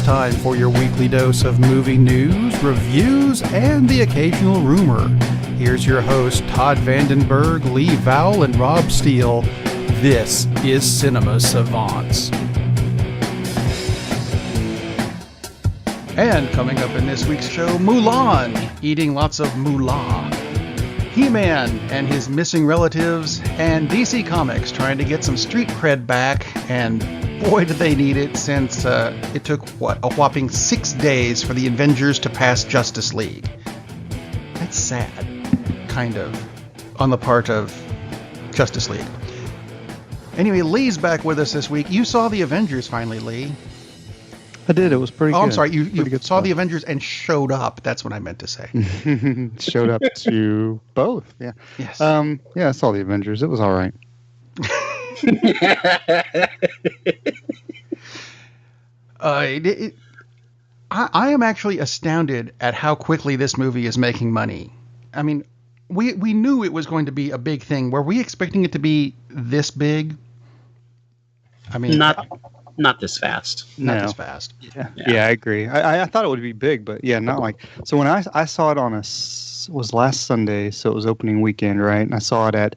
time for your weekly dose of movie news, reviews, and the occasional rumor. Here's your host, Todd Vandenberg, Lee Vowell, and Rob Steele. This is Cinema Savants. And coming up in this week's show, Mulan, eating lots of moolah. He-Man and his missing relatives, and DC Comics trying to get some street cred back, and boy did they need it since it took, a whopping 6 days for the Avengers to pass Justice League. That's sad, kind of, on the part of Justice League. Anyway, Lee's back with us this week. You saw the Avengers finally, Lee. I did. It was pretty good. Oh, I'm sorry. You saw stuff. the Avengers and showed up. That's what I meant to say. Showed up to both. Yeah. Yes. Yeah, I saw the Avengers. It was all right. I am actually astounded at how quickly this movie is making money. I mean, we knew it was going to be a big thing. Were we expecting it to be this big? I mean, not this fast. Not this fast. Yeah, I agree. I thought it would be big, but yeah, not like. So when I saw it on was last Sunday, so it was opening weekend, right? And I saw it at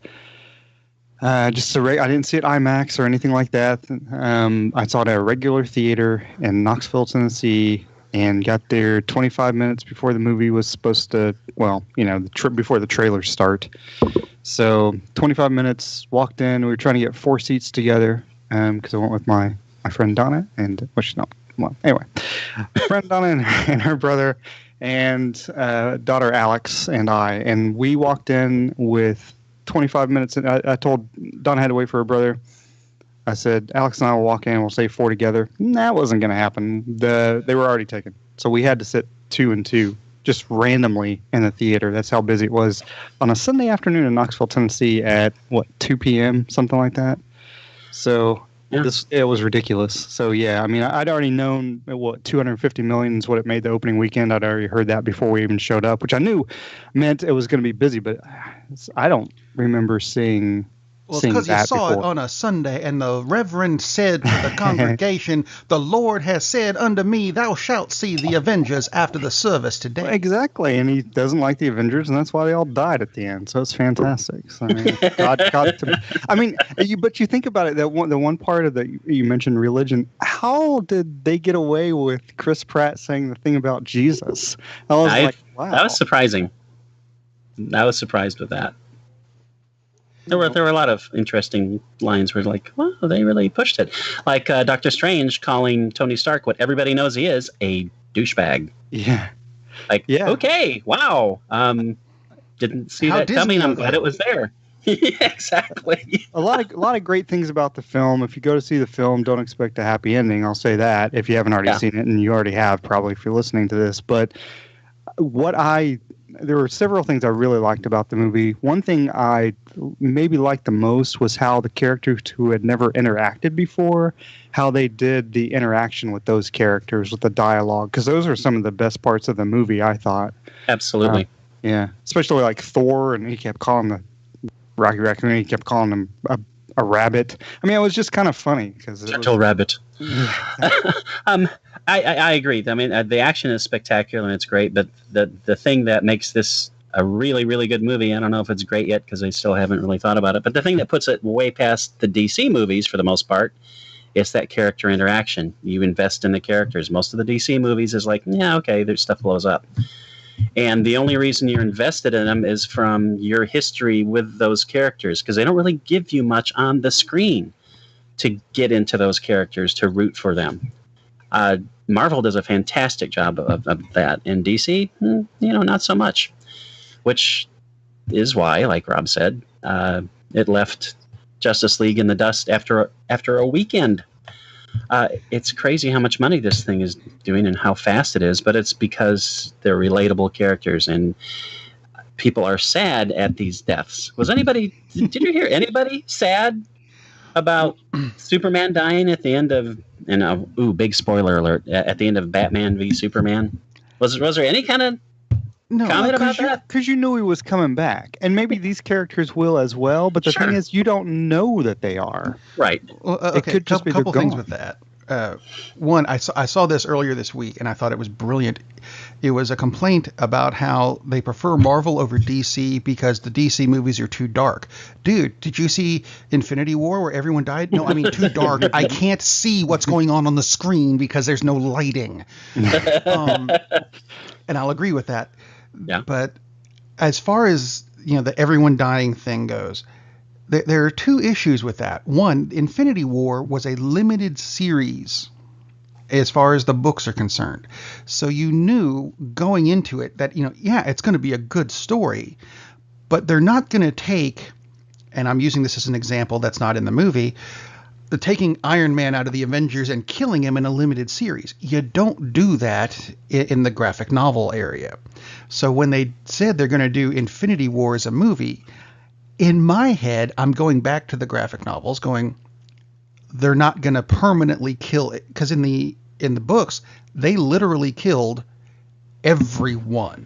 I didn't see it IMAX or anything like that. I saw it at a regular theater in Knoxville, Tennessee, and got there 25 minutes before the movie was supposed to. Well, before the trailers start. So 25 minutes, walked in. We were trying to get 4 seats together because I went with my friend Donna and anyway, friend Donna and her brother and daughter Alex and we walked in with 25 minutes. And I told Donna had to wait for her brother. I said, Alex and I will walk in. We'll say 4 together. That wasn't going to happen. They were already taken. So we had to sit 2 and 2 just randomly in the theater. That's how busy it was on a Sunday afternoon in Knoxville, Tennessee at 2 p.m., something like that. So yeah. It was ridiculous. So yeah, I mean, I'd already known what 250 million is what it made the opening weekend. I'd already heard that before we even showed up, which I knew meant it was going to be busy. But I don't remember seeing. Well, because you saw it on a Sunday, and the Reverend said to the congregation, "The Lord has said unto me, thou shalt see the Avengers after the service today." Well, exactly, and he doesn't like the Avengers, and that's why they all died at the end. So it's fantastic. So, I mean, but you think about it, the one part of that you mentioned religion. How did they get away with Chris Pratt saying the thing about Jesus? I was like, wow, that was surprising. I was surprised with that. There were a lot of interesting lines where like, wow, they really pushed it. Like Doctor Strange calling Tony Stark what everybody knows he is, a douchebag. Yeah. Like, yeah. Okay, wow. Didn't see that coming. I'm glad it was there. Yeah, exactly. A lot of great things about the film. If you go to see the film, don't expect a happy ending. I'll say that if you haven't already seen it, and you already have probably if you're listening to this. But there were several things I really liked about the movie. One thing I maybe liked the most was how the characters who had never interacted before, how they did the interaction with those characters, with the dialogue, because those are some of the best parts of the movie, I thought. Absolutely. Yeah, especially like Thor, and he kept calling the Rocky Raccoon, he kept calling him a rabbit. I mean, it was just kind of funny. Gentle rabbit. I agree. I mean, the action is spectacular and it's great, but the thing that makes this a really, really good movie, I don't know if it's great yet because I still haven't really thought about it, but the thing that puts it way past the DC movies for the most part is that character interaction. You invest in the characters. Most of the DC movies is like, yeah, okay, their stuff blows up. And the only reason you're invested in them is from your history with those characters because they don't really give you much on the screen to get into those characters, to root for them. Marvel does a fantastic job of that. In DC, not so much. Which is why, like Rob said, it left Justice League in the dust after a weekend. It's crazy how much money this thing is doing and how fast it is, but it's because they're relatable characters and people are sad at these deaths. Did you hear anybody sad about Superman dying at the end of, big spoiler alert, at the end of Batman v Superman? Was there any kind of comment about that? Because you knew he was coming back, and maybe these characters will as well. But the thing is, you don't know that they are. Right. Well, okay, it could just be couple things with that. one, I saw this earlier this week, and I thought it was brilliant. It was a complaint about how they prefer Marvel over DC because the DC movies are too dark. Dude, did you see Infinity War where everyone died? No, I mean too dark. I can't see what's going on the screen because there's no lighting. And I'll agree with that. Yeah. But as far as the everyone dying thing goes, there are two issues with that. One, Infinity War was a limited series as far as the books are concerned. So you knew going into it that, it's going to be a good story, but they're not going to take, and I'm using this as an example that's not in the movie, taking Iron Man out of the Avengers and killing him in a limited series. You don't do that in the graphic novel area. So when they said they're going to do Infinity War as a movie, in my head, I'm going back to the graphic novels going, they're not going to permanently kill it. Because in the books, they literally killed everyone.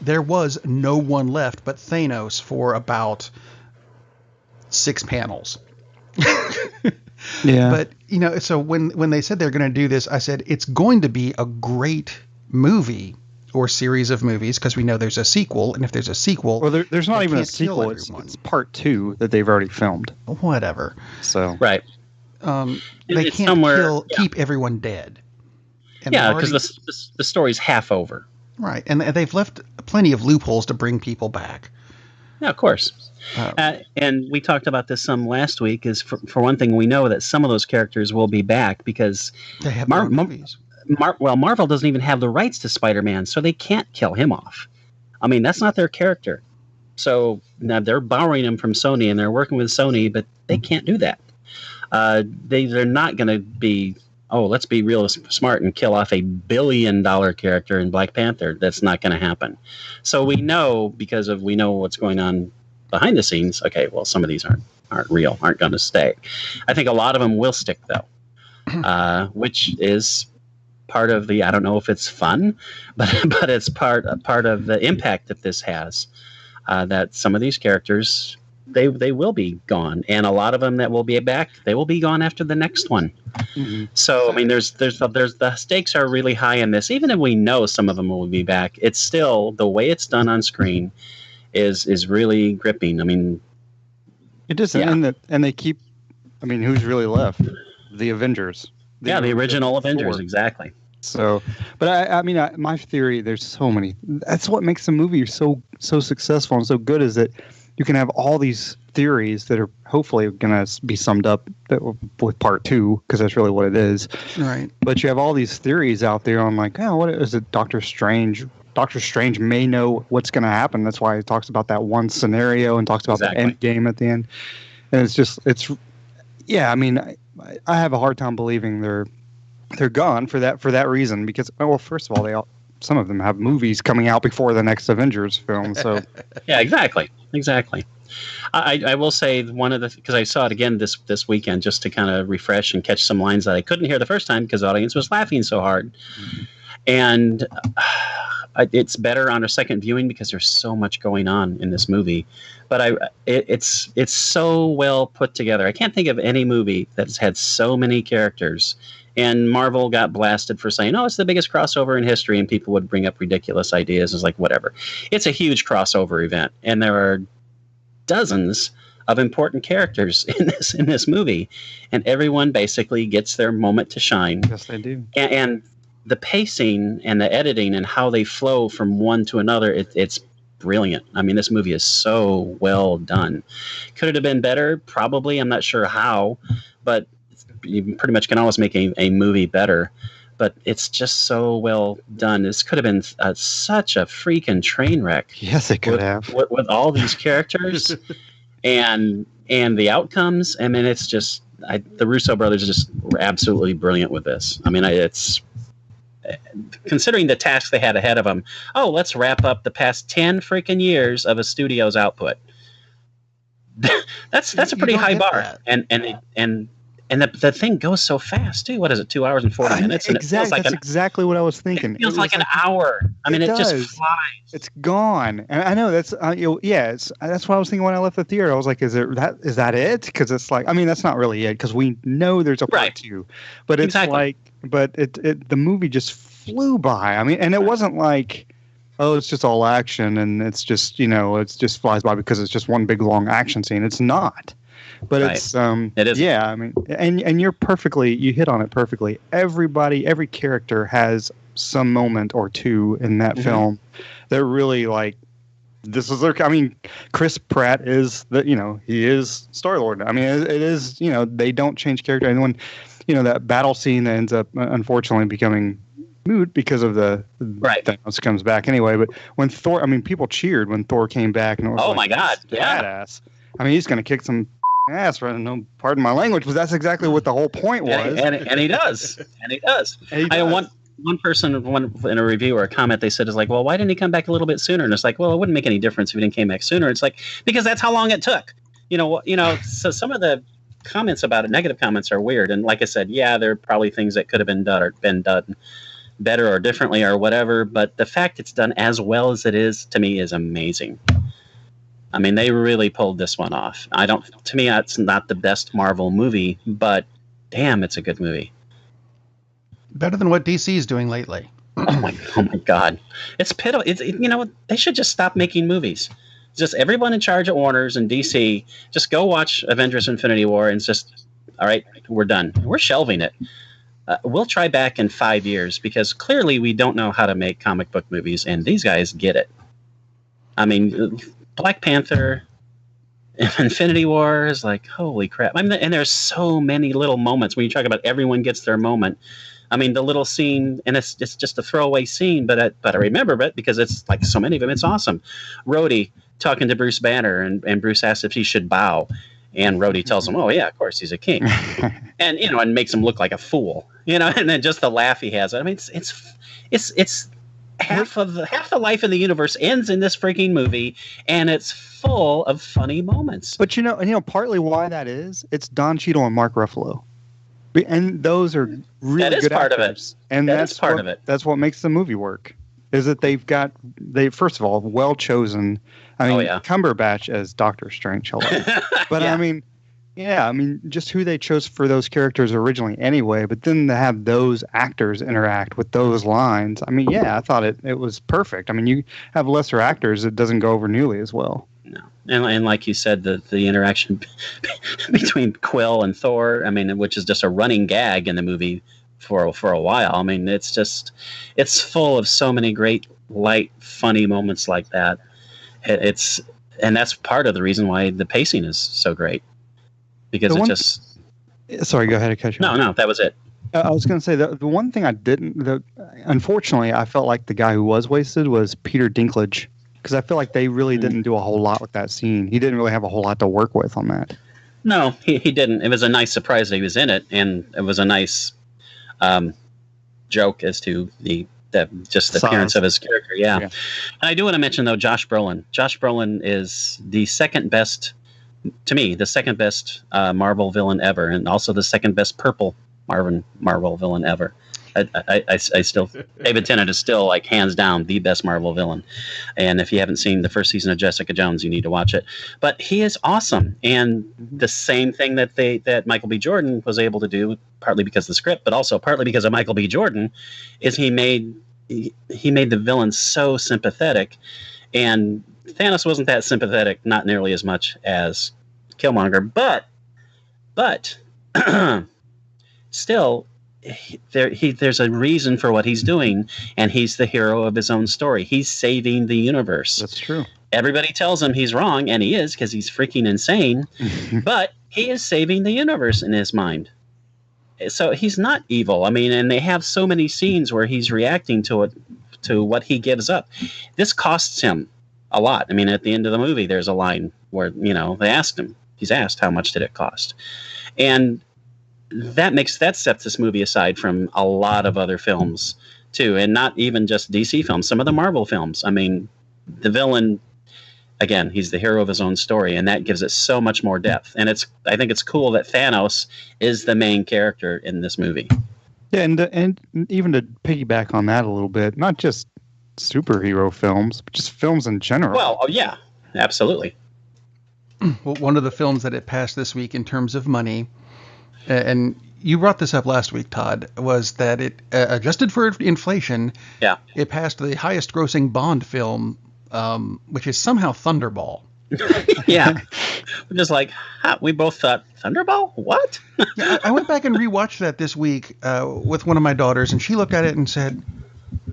There was no one left but Thanos for about 6 panels. Yeah. But, so when they said they're going to do this, I said, it's going to be a great movie or series of movies because we know there's a sequel, and if there's a sequel, well, there's not even a sequel. It's part 2 that they've already filmed. Whatever. So right, they can't keep everyone dead. And because the story's half over. Right, and they've left plenty of loopholes to bring people back. Yeah, of course. And we talked about this some last week. Is for one thing, we know that some of those characters will be back because they have their own movies. Marvel doesn't even have the rights to Spider-Man, so they can't kill him off. I mean, that's not their character. So now they're borrowing him from Sony, and they're working with Sony, but they can't do that. They're not going to be, let's be real smart and kill off $1 billion character in Black Panther. That's not going to happen. So we know, we know what's going on behind the scenes. Okay, well, some of these aren't real, aren't going to stay. I think a lot of them will stick, though, which is part of the, I don't know if it's fun, but it's part of the impact that this has, that some of these characters, they will be gone, and a lot of them that will be back, they will be gone after the next one. Mm-hmm. So I mean, there's the stakes are really high in this. Even if we know some of them will be back, it's still the way it's done on screen is really gripping. I mean, it is, and they keep. I mean, who's really left? The Avengers. The original Avengers, exactly. So, but I mean, my theory, there's so many. That's what makes the movie so successful and so good, is that you can have all these theories that are hopefully going to be summed up with part 2, because that's really what it is. Right. But you have all these theories out there on what is it? Doctor Strange. Doctor Strange may know what's going to happen. That's why he talks about that one scenario and talks about the end game at the end. And I mean, I have a hard time believing they're gone for that reason, because first of all, some of them have movies coming out before the next Avengers film. So yeah, exactly. I will say because I saw it again this weekend just to kind of refresh and catch some lines that I couldn't hear the first time because the audience was laughing so hard. Mm-hmm. And it's better on a second viewing because there's so much going on in this movie. But it's so well put together. I can't think of any movie that's had so many characters. And Marvel got blasted for saying, it's the biggest crossover in history, and people would bring up ridiculous ideas. It's like, whatever. It's a huge crossover event, and there are dozens of important characters in this movie, and everyone basically gets their moment to shine. Yes, they do. And the pacing and the editing and how they flow from one to another, it's brilliant. I mean, this movie is so well done. Could it have been better? Probably. I'm not sure how, but you pretty much can always make a movie better. But it's just so well done. This could have been such a freaking train wreck. Yes, it could have. With all these characters and the outcomes. I mean, it's just the Russo brothers just were absolutely brilliant with this. I mean, it's considering the task they had ahead of them. Let's wrap up the past 10 freaking years of a studio's output. That's a pretty high bar, and And the thing goes so fast too. What is it? 2 hours and 40 minutes, and it feels like that's exactly what I was thinking. It feels like an hour. I mean, it just flies. It's gone, and I know that's that's what I was thinking when I left the theater. I was like, is that it? Because it's like, I mean, that's not really it, because we know there's a part two, but it's like, but the movie just flew by. I mean, and it wasn't like, oh, it's just all action and it's just, it's just flies by because it's just one big long action scene. It's not. But it is. Yeah, I mean, and you hit on it perfectly. Every character has some moment or two in that film that really, like, this is their, I mean, Chris Pratt is he is Star-Lord. I mean, it is, they don't change character. And when, that battle scene that ends up unfortunately becoming moot because of Thanos comes back anyway. But when Thor, I mean, people cheered when Thor came back, and it was my God, badass. I mean, he's going to kick some ass, right? No, pardon my language, but that's exactly what the whole point was. And he does. And he does. I one person, in a review or a comment, they said is like, well, why didn't he come back a little bit sooner? And it's like, well, it wouldn't make any difference if he didn't came back sooner. It's like, because that's how long it took. So some of the comments about it, negative comments, are weird. And like I said, yeah, there are probably things that could have been done better or differently or whatever. But the fact it's done as well as it is, to me, is amazing. I mean, they really pulled this one off. To me, it's not the best Marvel movie, but damn, it's a good movie. Better than what DC is doing lately. Oh my God. It's pitiful. They should just stop making movies. Just everyone in charge at Warner's and DC, just go watch Avengers Infinity War and just, all right, we're done. We're shelving it. We'll try back in 5 years, because clearly we don't know how to make comic book movies, and these guys get it. I mean, Black Panther, Infinity War is like, holy crap. I mean, and there's so many little moments when you talk about everyone gets their moment. I mean, the little scene, and it's just a throwaway scene, but I remember it because it's like so many of them. It's awesome. Rhodey talking to Bruce Banner, and Bruce asks if he should bow. And Rhodey tells him, oh, yeah, of course, he's a king. And, and makes him look like a fool, and then just the laugh he has. I mean, it's half the life of the universe ends in this freaking movie, and it's full of funny moments. But partly why that is, it's Don Cheadle and Mark Ruffalo, and those are really good actors. That is part of it. And that's part of it. That's what makes the movie work. Is that they first of all, well chosen. I mean, Cumberbatch as Doctor Strange, but I mean, just who they chose for those characters originally anyway, but then to have those actors interact with those lines, I mean, I thought it was perfect. I mean, you have lesser actors, it doesn't go over nearly as well. No. And like you said, the interaction between Quill and Thor, I mean, which is just a running gag in the movie for a while. I mean, it's full of so many great, light, funny moments like that. And that's part of the reason why the pacing is so great. Because Sorry, go ahead and catch you. No, that was it. I was going to say the one thing I didn't. Unfortunately, I felt like the guy who was wasted was Peter Dinklage, because I feel like they really didn't do a whole lot with that scene. He didn't really have a whole lot to work with on that. No, he didn't. It was a nice surprise that he was in it, and it was a nice joke as to the appearance of his character. Yeah. And I do want to mention, though, Josh Brolin. Josh Brolin is the second best. To me, the second best Marvel villain ever, and also the second best purple Marvel villain ever. I still, David Tennant is still, like, hands down the best Marvel villain. And if you haven't seen the first season of Jessica Jones, you need to watch it. But he is awesome, and the same thing that Michael B. Jordan was able to do, partly because of the script, but also partly because of Michael B. Jordan, is he made the villain so sympathetic, and Thanos wasn't that sympathetic, not nearly as much as Killmonger, but still, there's a reason for what he's doing, and he's the hero of his own story. He's saving the universe. That's true. Everybody tells him he's wrong, and he is, because he's freaking insane, but he is saving the universe in his mind. So he's not evil. I mean, and they have so many scenes where he's reacting to what he gives up. This costs him a lot. I mean, at the end of the movie, there's a line where, he's asked how much did it cost, and that sets this movie aside from a lot of other films too, and not even just DC films. Some of the Marvel films. I mean, the villain, again, he's the hero of his own story, and that gives it so much more depth. And I think it's cool that Thanos is the main character in this movie. Yeah, and even to piggyback on that a little bit, not just superhero films, but just films in general. Well, oh, yeah, absolutely. Well, one of the films that it passed this week in terms of money, and you brought this up last week, Todd, was that it, adjusted for inflation, it passed the highest grossing Bond film, which is somehow Thunderball. Yeah. We're just like, we both thought, Thunderball? What? Yeah, I went back and rewatched that this week with one of my daughters, and she looked at it and said,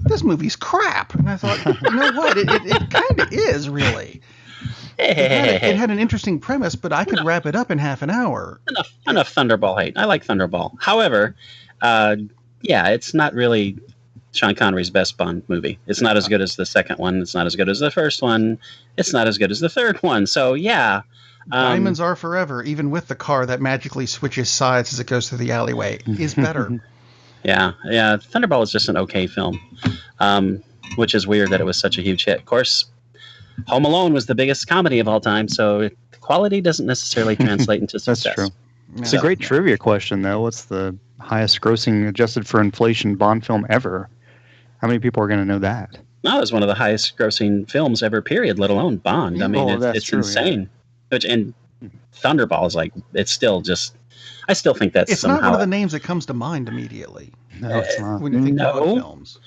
this movie's crap. And I thought, you know what? It kind of is, really. It had an interesting premise, but I could wrap it up in half an hour. Enough Thunderball hate. I like Thunderball. However, it's not really Sean Connery's best Bond movie. It's not as good as the second one. It's not as good as the first one. It's not as good as the third one. So, yeah. Diamonds Are Forever, even with the car that magically switches sides as it goes through the alleyway, is better. Yeah. Thunderball is just an okay film, which is weird that it was such a huge hit. Of course, Home Alone was the biggest comedy of all time, so quality doesn't necessarily translate into success. That's true. It's a great trivia question, though. What's the highest grossing adjusted for inflation Bond film ever? How many people are going to know that? No, it's one of the highest grossing films ever, period, let alone Bond. Yeah. I mean, it's true, insane. Yeah. And Thunderball is like, it's still just, I still think that's it's somehow... not one of the names that comes to mind immediately. No, it's not. When you think about films.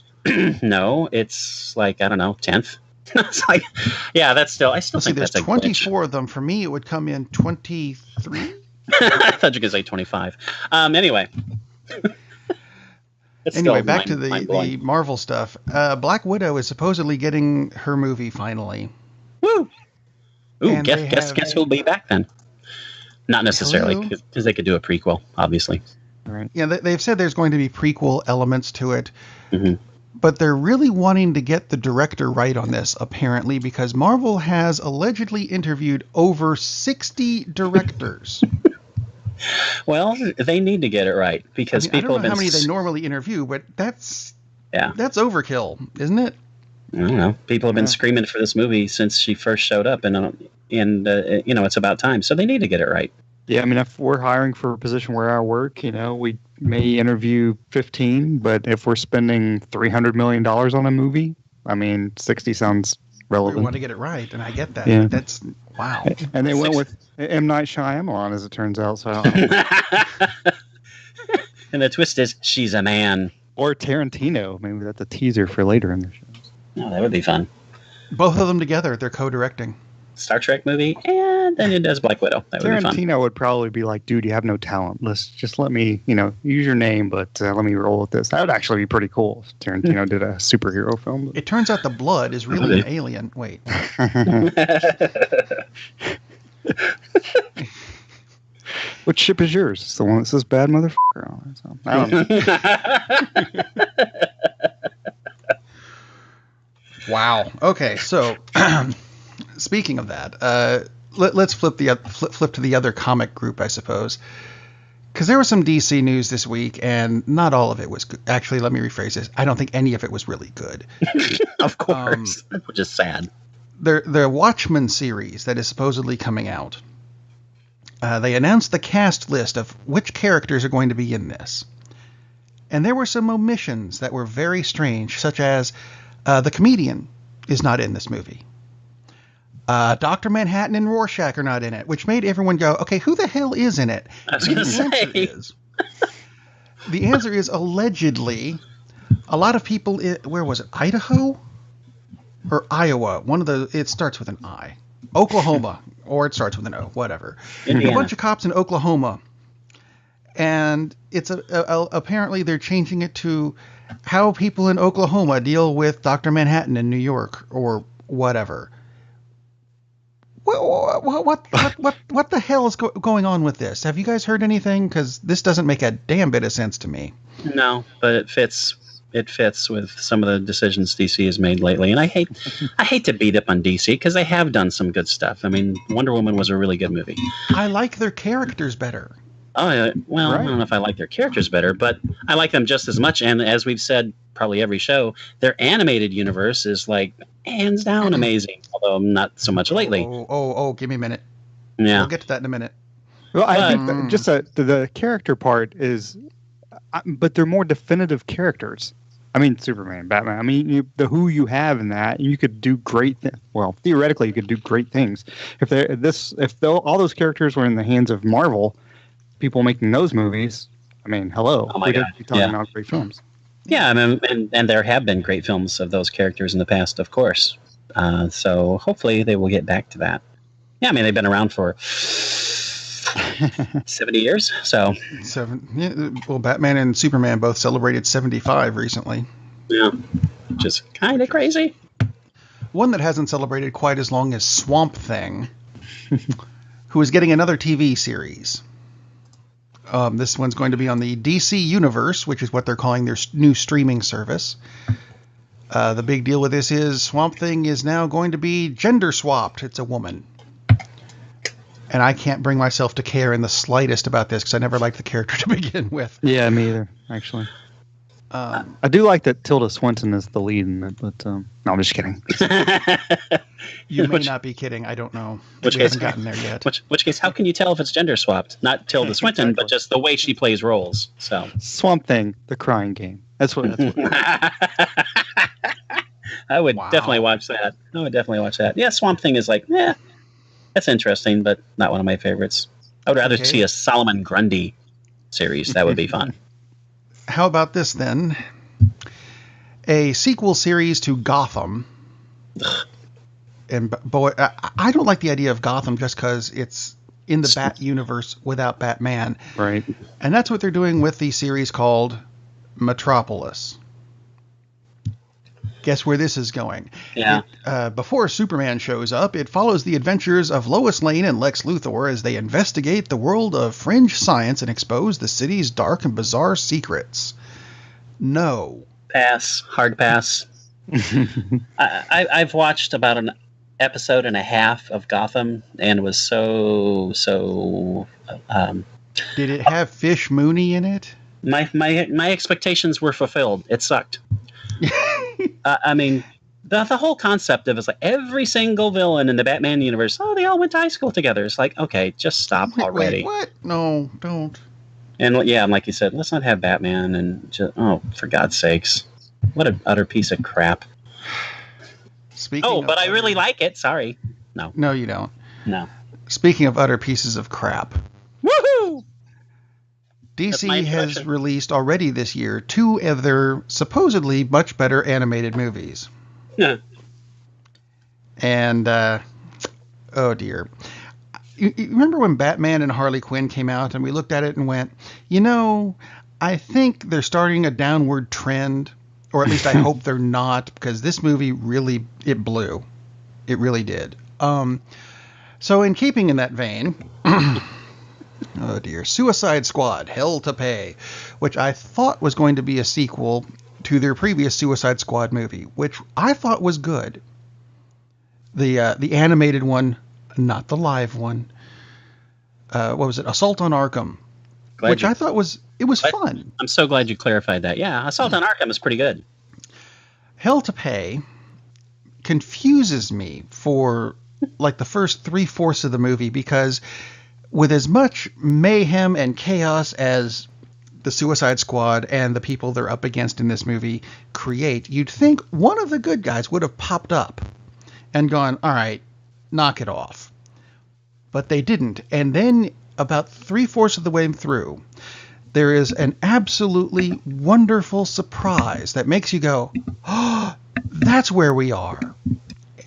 No, it's like, I don't know, 10th. It's like, yeah, that's still, I still think there's that's a 24 of them. For me, it would come in 23. I thought you were going to say 25. Anyway. Anyway, back to the Marvel stuff. Black Widow is supposedly getting her movie finally. Woo! Ooh, And guess who'll be back then? Not necessarily, because they could do a prequel, obviously. Right. Yeah, they've said there's going to be prequel elements to it. Mm-hmm. But they're really wanting to get the director right on this, apparently, because Marvel has allegedly interviewed over 60 directors. Well, they need to get it right, because people I don't know have been... how many they normally interview, but that's overkill, isn't it? I don't know. People have been screaming for this movie since she first showed up, and it's about time. So they need to get it right. Yeah, I mean, if we're hiring for a position where I work, we may interview 15, but if we're spending $300 million on a movie, I mean, 60 sounds relevant. We want to get it right, and I get that. Yeah. That's, wow. And they went with M. Night Shyamalan, as it turns out. So, and the twist is, she's a man. Or Tarantino. Maybe that's a teaser for later in the show. Oh, that would be fun. Both of them together, they're co-directing. Star Trek movie, and then it does Black Widow. That would be fun. Tarantino would probably be like, dude, you have no talent. Let's just let me, use your name, but let me roll with this. That would actually be pretty cool if Tarantino did a superhero film. It turns out the blood is really an alien. Wait. What ship is yours? It's the one that says bad motherfucker on it. So, I don't know. Wow. Okay, so speaking of that, let's flip to the other comic group, I suppose, because there was some DC news this week, and not all of it was good. Actually, let me rephrase this. I don't think any of it was really good. Of course, which is sad. The Watchmen series that is supposedly coming out. They announced the cast list of which characters are going to be in this, and there were some omissions that were very strange, such as the comedian is not in this movie. Dr. Manhattan and Rorschach are not in it, which made everyone go, okay, who the hell is in it? I was going to say. The answer is allegedly a lot of people, where was it, Idaho or Iowa? It starts with an I. Oklahoma, or it starts with an O, whatever. Indiana. A bunch of cops in Oklahoma. And it's apparently they're changing it to how people in Oklahoma deal with Dr. Manhattan in New York or whatever. What the hell is going on with this? Have you guys heard anything? Because this doesn't make a damn bit of sense to me. No, but it fits. It fits with some of the decisions DC has made lately, and I hate to beat up on DC because they have done some good stuff. I mean, Wonder Woman was a really good movie. I like their characters better. Oh, well, Right. I don't know if I like their characters better, but I like them just as much. And as we've said, probably every show, their animated universe is like hands down amazing. Although not so much lately. Oh, give me a minute. Yeah. We'll get to that in a minute. Well, I think that just the character part is, but they're more definitive characters. I mean, Superman, Batman. I mean, the who you have in that, you could do great things. Well, theoretically, you could do great things if all those characters were in the hands of Marvel, people making those movies. I mean, hello, oh my God, be talking about great films. Yeah, I mean, and there have been great films of those characters in the past, of course. So hopefully they will get back to that. Yeah, I mean, they've been around for 70 years. So well, Batman and Superman both celebrated 75 recently. Yeah, which is kind of crazy. One that hasn't celebrated quite as long as Swamp Thing, who is getting another TV series. This one's going to be on the DC Universe, which is what they're calling their new streaming service. The big deal with this is Swamp Thing is now going to be gender swapped. It's a woman. And I can't bring myself to care in the slightest about this because I never liked the character to begin with. Yeah, me either, actually. I do like that Tilda Swinton is the lead in it, but no, I'm just kidding. You may not be kidding. I don't know. Which we case, haven't gotten there yet. Which case, how can you tell if it's gender swapped? Not Tilda Swinton, exactly. But just the way she plays roles. So Swamp Thing, the crying game. That's what. I would definitely watch that. Yeah, Swamp Thing is like, that's interesting, but not one of my favorites. I would rather see a Solomon Grundy series. That would be fun. How about this then? A sequel series to Gotham. And boy, I don't like the idea of Gotham just because it's in the Bat universe without Batman. Right. And that's what they're doing with the series called Metropolis. Guess where this is going? Yeah. Before Superman shows up, it follows the adventures of Lois Lane and Lex Luthor as they investigate the world of fringe science and expose the city's dark and bizarre secrets. No. Pass. Hard pass. I've watched about an episode and a half of Gotham and was so. Did it have Fish Mooney in it? My expectations were fulfilled. It sucked. I mean, the whole concept of it's like every single villain in the Batman universe, they all went to high school together. It's like, okay, just stop already. Wait, what? No, don't. And yeah, like you said, let's not have Batman and just, for God's sakes. What an utter piece of crap. But I really like it. Sorry. No. No, you don't. No. Speaking of utter pieces of crap. Woohoo! DC has released already this year 2 of their supposedly much better animated movies. Yeah. And, oh dear. You remember when Batman and Harley Quinn came out and we looked at it and went, I think they're starting a downward trend, or at least I hope they're not, because this movie really, it blew. It really did. So in keeping in that vein... Oh dear. Suicide Squad, Hell to Pay, which I thought was going to be a sequel to their previous Suicide Squad movie, which I thought was good. The animated one, not the live one. What was it? Assault on Arkham, I thought was fun. I'm so glad you clarified that. Yeah, Assault on Arkham is pretty good. Hell to Pay confuses me for like the first 3/4 of the movie because with as much mayhem and chaos as the Suicide Squad and the people they're up against in this movie create, you'd think one of the good guys would have popped up and gone, all right, knock it off. But they didn't. And then about 3/4 of the way through, there is an absolutely wonderful surprise that makes you go, oh, that's where we are.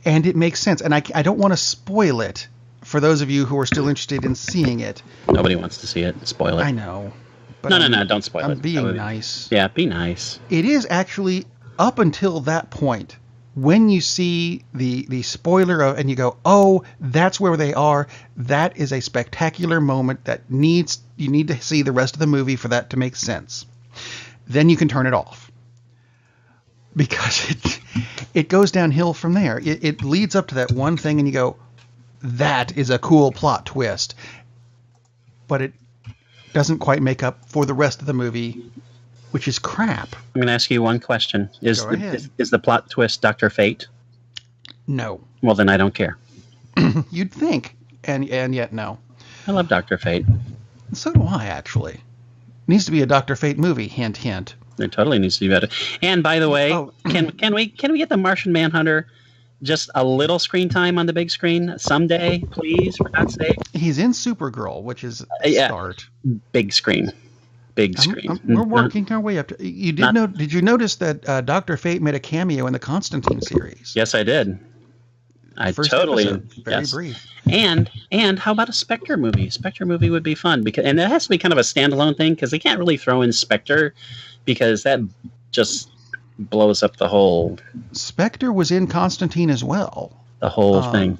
And it makes sense. And I don't want to spoil it for those of you who are still interested in seeing it. Nobody wants to see it. Spoil it. I know. But No, don't spoil it. I'm being nice. Yeah, be nice. It is actually up until that point when you see the spoiler and you go, oh, that's where they are. That is a spectacular moment that you need to see the rest of the movie for that to make sense. Then you can turn it off. Because it goes downhill from there. It leads up to that one thing and you go, that is a cool plot twist. But it doesn't quite make up for the rest of the movie, which is crap. I'm going to ask you one question. Is the plot twist Dr. Fate? No. Well, then I don't care. You'd think, and yet no. I love Dr. Fate. So do I, actually. Needs to be a Dr. Fate movie. Hint, hint. It totally needs to be better. And by the way, Oh. can we get the Martian Manhunter just a little screen time on the big screen someday, please? For God's sake. He's in Supergirl, which is a Yeah. start. Big screen. Big screen. We're working our way up to. You did you notice that Dr. Fate made a cameo in the Constantine series? Yes, I did. I First totally episode, very yes. brief. And how about a Spectre movie? Spectre movie would be fun and it has to be kind of a standalone thing because they can't really throw in Spectre because that just blows up the whole Spectre was in Constantine as well. thing.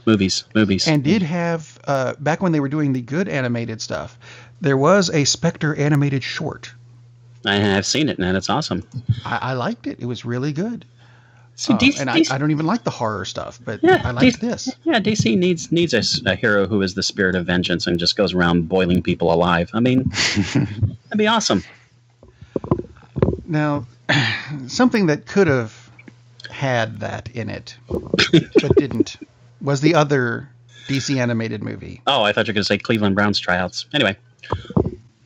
Movies. And did have back when they were doing the good animated stuff, there was a Spectre animated short. I have seen it, and it's awesome. I liked it. It was really good. See, I don't even like the horror stuff, but I like this. Yeah, DC needs a hero who is the spirit of vengeance and just goes around boiling people alive. I mean, that'd be awesome. Now, something that could have had that in it, but didn't, was the other DC animated movie. Oh, I thought you were going to say Cleveland Browns tryouts. Anyway.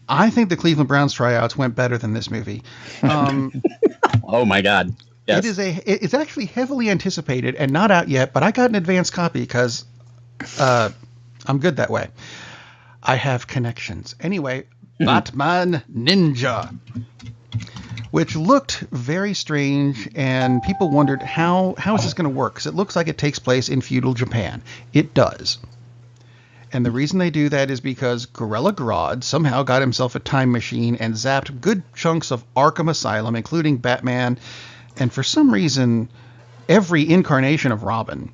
I think the Cleveland Browns tryouts went better than this movie. Oh, my God. Yes. It's actually heavily anticipated and not out yet, but I got an advance copy because I'm good that way. I have connections. Anyway, Batman Ninja, which looked very strange, and people wondered how is this going to work? Because it looks like it takes place in feudal Japan. It does. And the reason they do that is because Gorilla Grodd somehow got himself a time machine and zapped good chunks of Arkham Asylum, including Batman, and for some reason, every incarnation of Robin,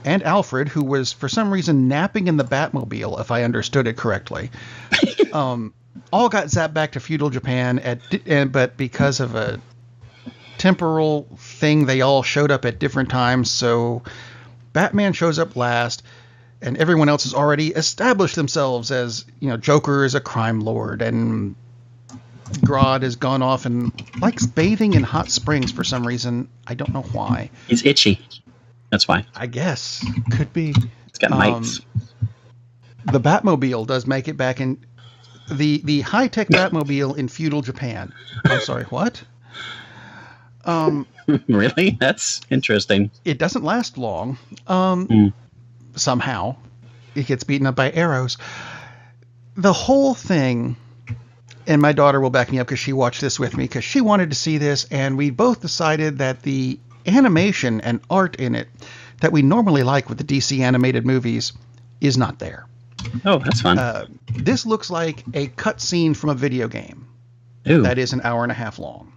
and Alfred, who was for some reason napping in the Batmobile, if I understood it correctly, all got zapped back to feudal Japan, but because of a temporal thing, they all showed up at different times, so Batman shows up last, and everyone else has already established themselves as, Joker is a crime lord, and Grodd has gone off and likes bathing in hot springs for some reason. I don't know why. He's itchy. That's why. I guess. Could be. It's got mites. The Batmobile does make it back in the high-tech Batmobile in feudal Japan. I'm sorry, what? Really? That's interesting. It doesn't last long. Somehow. It gets beaten up by arrows. The whole thing, and my daughter will back me up because she watched this with me because she wanted to see this, and we both decided that the animation and art in it that we normally like with the DC animated movies is not there. Oh, that's fun. This looks like a cutscene from a video game. Ooh. That is an hour and a half long.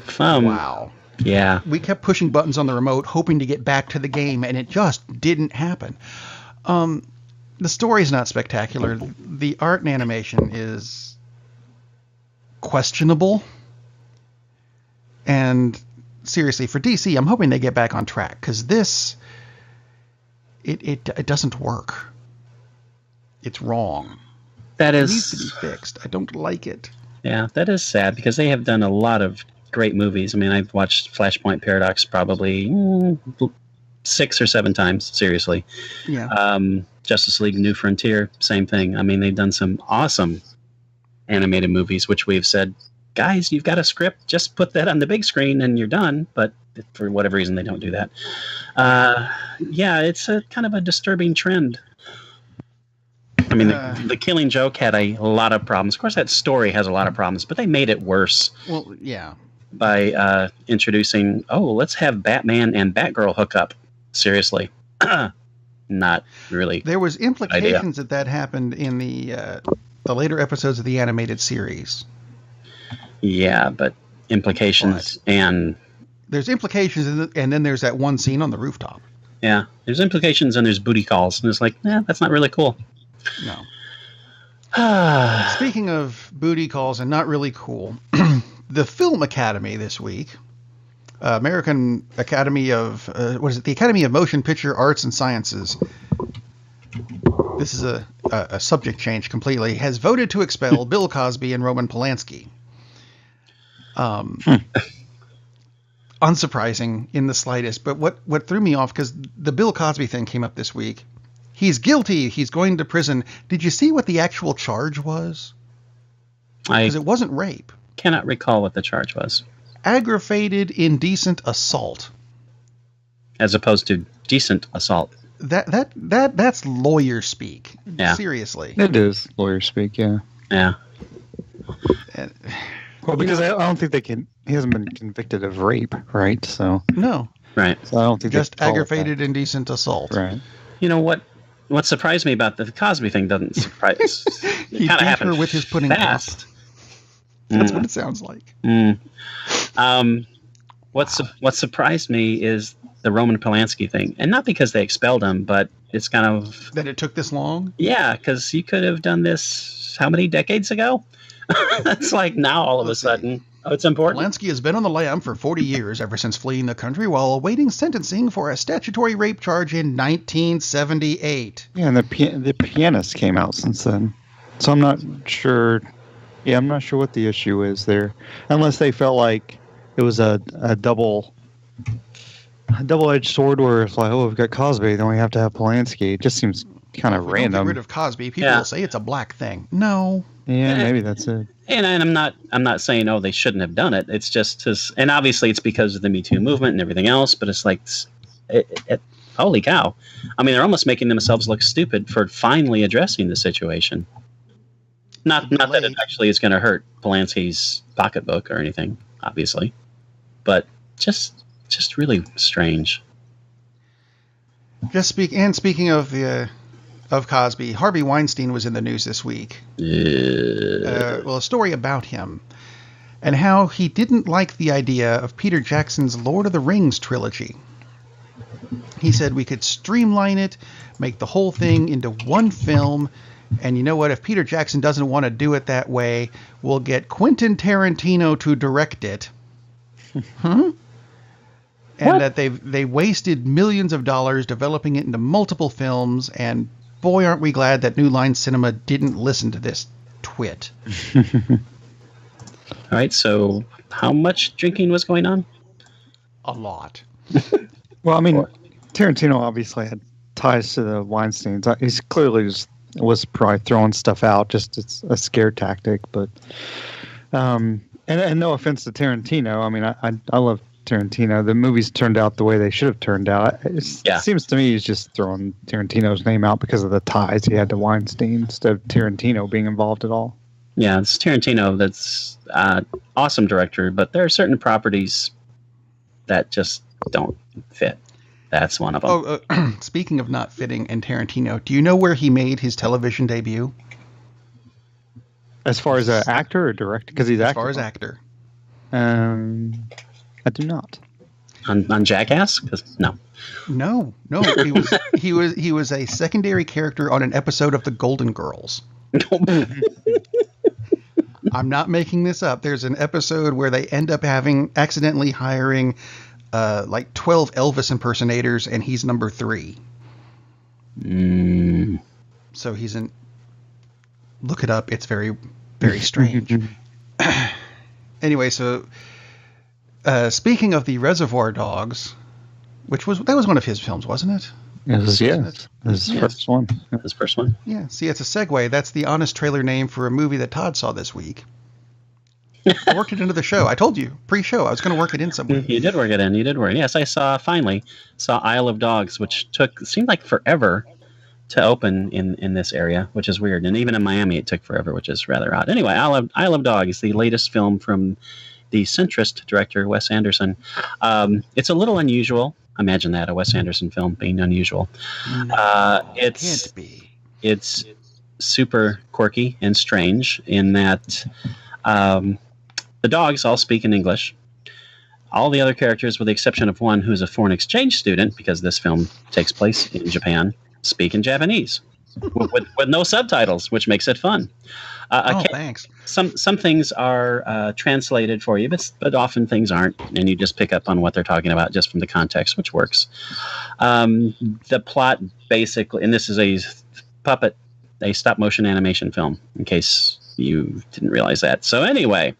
Fun. Wow. Yeah. We kept pushing buttons on the remote, hoping to get back to the game, and it just didn't happen. The story's not spectacular. The art and animation is questionable. And seriously, for DC, I'm hoping they get back on track, because this, it doesn't work. It's wrong. It needs to be fixed. I don't like it. Yeah, that is sad, because they have done a lot of great movies. I mean, I've watched Flashpoint Paradox probably 6 or 7 times, seriously. Yeah. Justice League New Frontier, same thing. I mean, they've done some awesome animated movies, which we've said, guys, you've got a script, just put that on the big screen and you're done. But for whatever reason, they don't do that. Yeah, it's a kind of a disturbing trend. I mean, the Killing Joke had a lot of problems. Of course, that story has a lot of problems, but they made it worse. Well, yeah. By introducing, let's have Batman and Batgirl hook up. Seriously. Not really. There was implications that happened in the later episodes of the animated series. Yeah, but implications and... There's implications, and then there's that one scene on the rooftop. Yeah, there's implications and there's booty calls. And it's like, that's not really cool. No. Speaking of booty calls and not really cool, the Film Academy this week, American Academy of, the Academy of Motion Picture Arts and Sciences, this is a subject change completely, has voted to expel Bill Cosby and Roman Polanski. unsurprising in the slightest. But what threw me off, because the Bill Cosby thing came up this week. He's guilty. He's going to prison. Did you see what the actual charge was? Because it wasn't rape. Cannot recall what the charge was. Aggravated indecent assault. As opposed to decent assault. That's lawyer speak. Yeah. Seriously. It is lawyer speak, yeah. Yeah. Well, because I don't think he hasn't been convicted of rape, right? So No. Right. So I don't think Just they call it aggravated indecent assault. that. Right. You know what surprised me about the Cosby thing doesn't surprise. He It kind beat of happened her with his pudding fast. That's what it sounds like. What surprised me is the Roman Polanski thing, and not because they expelled him, but it's kind of That it took this long? yeah, because you could have done this how many decades ago? That's like now all of a sudden. Oh, it's important. Polanski has been on the lam for 40 years, ever since fleeing the country while awaiting sentencing for a statutory rape charge in 1978. Yeah, and the pianist came out since then. So I'm not sure. Yeah, I'm not sure what the issue is there, unless they felt like it was a double-edged sword where it's like, oh, we've got Cosby, then we have to have Polanski. It just seems kind of If we don't random. get rid of Cosby, people will say it's a black thing. No. Yeah, maybe that's it. And I'm not saying they shouldn't have done it. It's just and obviously it's because of the Me Too movement and everything else. But it's like, holy cow! I mean, they're almost making themselves look stupid for finally addressing the situation. Not that it actually is going to hurt Polanski's pocketbook or anything, obviously, but just really strange. Speaking of Cosby, Harvey Weinstein was in the news this week. A story about him and how he didn't like the idea of Peter Jackson's Lord of the Rings trilogy. He said we could streamline it, make the whole thing into one film, and you know what? If Peter Jackson doesn't want to do it that way, we'll get Quentin Tarantino to direct it. And that they wasted millions of dollars developing it into multiple films, and boy, aren't we glad that New Line Cinema didn't listen to this twit. All right, so how much drinking was going on? A lot. Well, I mean, Tarantino obviously had ties to the Weinsteins. He's clearly was probably throwing stuff out, just it's a scare tactic. But and no offense to Tarantino, I mean, I love Tarantino. The movies turned out the way they should have turned out. It seems to me he's just throwing Tarantino's name out because of the ties he had to Weinstein instead of Tarantino being involved at all. Yeah, it's Tarantino that's awesome director, but there are certain properties that just don't fit. That's one of them. Speaking of not fitting in Tarantino, do you know where he made his television debut? As far as an actor or director? Because he's actor. As far as actor. I do not. On Jackass? No. No. He was a secondary character on an episode of The Golden Girls. I'm not making this up. There's an episode where they end up accidentally hiring like 12 Elvis impersonators, and he's number 3. So he's in. Look it up. It's very, very strange. Anyway, so speaking of the Reservoir Dogs, that was one of his films, wasn't it? It was, yes. His first one. His first one. Yeah. See, it's a segue. That's the honest trailer name for a movie that Todd saw this week. I worked it into the show. I told you, pre-show, I was going to work it in somewhere. You did work it in. Yes, I finally saw Isle of Dogs, which seemed like forever to open in this area, which is weird. And even in Miami, it took forever, which is rather odd. Anyway, Isle of Dogs, the latest film from the centrist director, Wes Anderson. It's a little unusual. Imagine that, a Wes Anderson film being unusual. No, it can't be. It's super quirky and strange in that the dogs all speak in English. All the other characters, with the exception of one who's a foreign exchange student, because this film takes place in Japan, speak in Japanese with no subtitles, which makes it fun. Thanks. Some things are translated for you, but often things aren't, and you just pick up on what they're talking about just from the context, which works. The plot basically, and this is a stop-motion animation film, in case you didn't realize that. So anyway,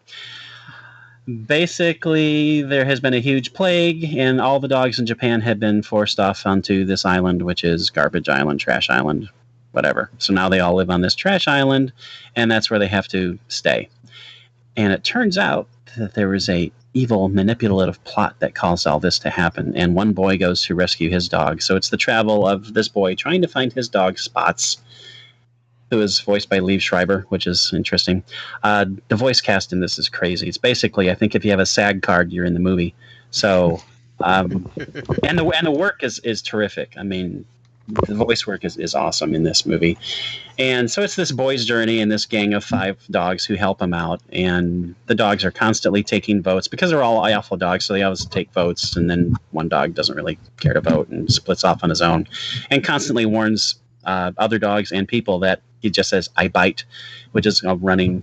Basically, there has been a huge plague, and all the dogs in Japan have been forced off onto this island, which is Garbage Island, Trash Island, whatever. So now they all live on this trash island, and that's where they have to stay. And it turns out that there was a evil, manipulative plot that caused all this to happen, and one boy goes to rescue his dog. So it's the travel of this boy trying to find his dog, Spots, who is voiced by Liev Schreiber, which is interesting. The voice cast in this is crazy. It's basically, I think if you have a SAG card, you're in the movie. So, and the work is terrific. I mean, the voice work is awesome in this movie. And so it's this boy's journey and this gang of 5 dogs who help him out. And the dogs are constantly taking votes because they're all alpha dogs. So they always take votes. And then one dog doesn't really care to vote and splits off on his own and constantly warns other dogs and people that he just says, "I bite," which is a running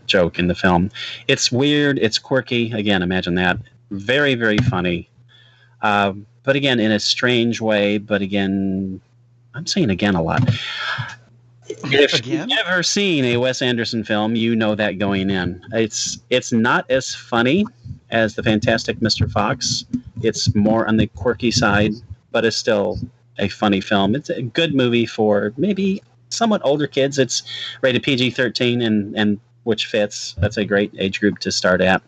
joke in the film. It's weird. It's quirky. Again, imagine that. Very, very funny. But again, in a strange way. But again, I'm saying again a lot. If you've never seen a Wes Anderson film, you know that going in. It's not as funny as The Fantastic Mr. Fox. It's more on the quirky side, but it's still a funny film. It's a good movie for maybe somewhat older kids. It's rated PG-13 and which fits. That's a great age group to start at.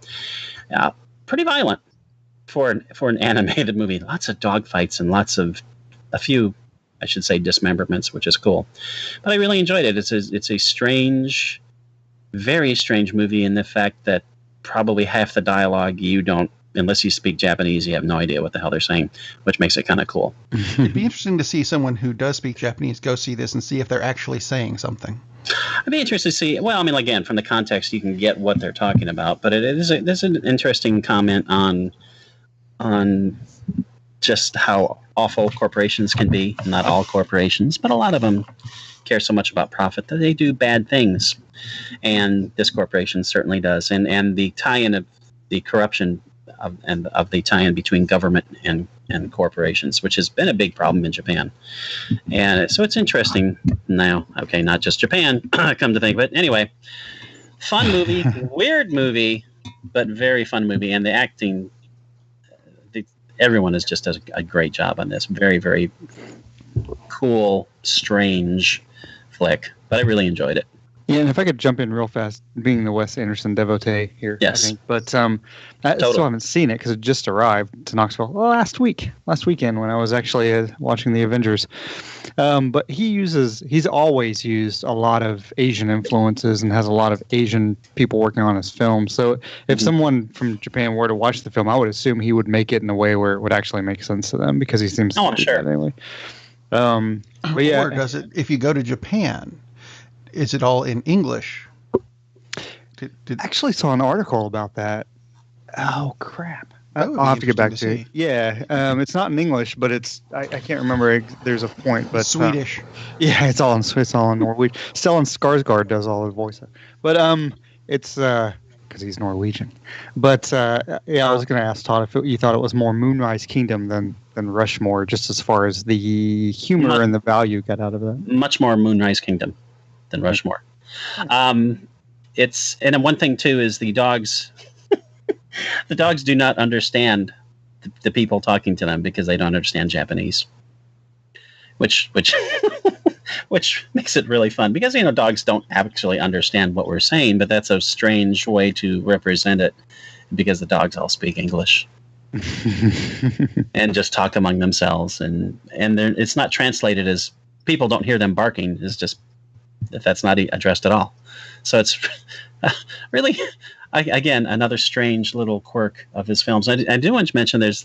Pretty violent for an animated movie. Lots of dogfights and a few, I should say, dismemberments, which is cool. But I really enjoyed it. It's a strange, very strange movie in the fact that probably half the dialogue you don't, unless you speak Japanese, you have no idea what the hell they're saying, which makes it kind of cool. It'd be interesting to see someone who does speak Japanese go see this and see if they're actually saying something. I'd be interested to see. Well, I mean, again, from the context, you can get what they're talking about. But there's an interesting comment on just how awful corporations can be. Not all corporations, but a lot of them care so much about profit that they do bad things. And this corporation certainly does. And the tie-in of the corruption of the tie-in between government and corporations, which has been a big problem in Japan. And so it's interesting now. Okay, not just Japan, come to think of it. Anyway, fun movie, weird movie, but very fun movie. And the acting, everyone has just does a great job on this. Very, very cool, strange flick, but I really enjoyed it. Yeah, and if I could jump in real fast, being the Wes Anderson devotee here, yes. I think. But I still haven't seen it because it just arrived to Knoxville last weekend when I was actually watching the Avengers. But he's always used a lot of Asian influences and has a lot of Asian people working on his film. So if someone from Japan were to watch the film, I would assume he would make it in a way where it would actually make sense to them because he seems to do that anyway. But yeah, or does it, if you go to Japan, is it all in English? I actually saw an article about that. Oh, crap. I'll have to get back to it. Yeah, it's not in English, but I can't remember. There's a point. But Swedish. Yeah, it's all in Norwegian. Stellan Skarsgård does all the voice. But it's because he's Norwegian. But yeah, I was going to ask Todd if you thought it was more Moonrise Kingdom than Rushmore, just as far as the humor and the value got out of it. Much more Moonrise Kingdom than Rushmore. It's, and one thing too is the dogs. The dogs do not understand the people talking to them because they don't understand Japanese, which which makes it really fun because dogs don't actually understand what we're saying, but that's a strange way to represent it because the dogs all speak English and just talk among themselves, and it's not translated as people don't hear them barking. It's just if that's not addressed at all. So it's really, again, another strange little quirk of his films. I do want to mention there's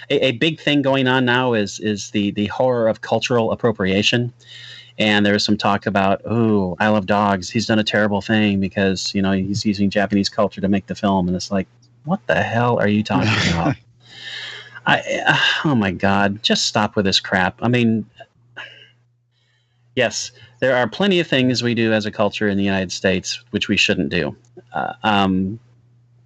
a big thing going on now is the horror of cultural appropriation. And there's some talk about, oh, I Love Dogs. He's done a terrible thing because, he's using Japanese culture to make the film. And it's like, what the hell are you talking about? Oh, my God. Just stop with this crap. I mean, yes, there are plenty of things we do as a culture in the United States which we shouldn't do.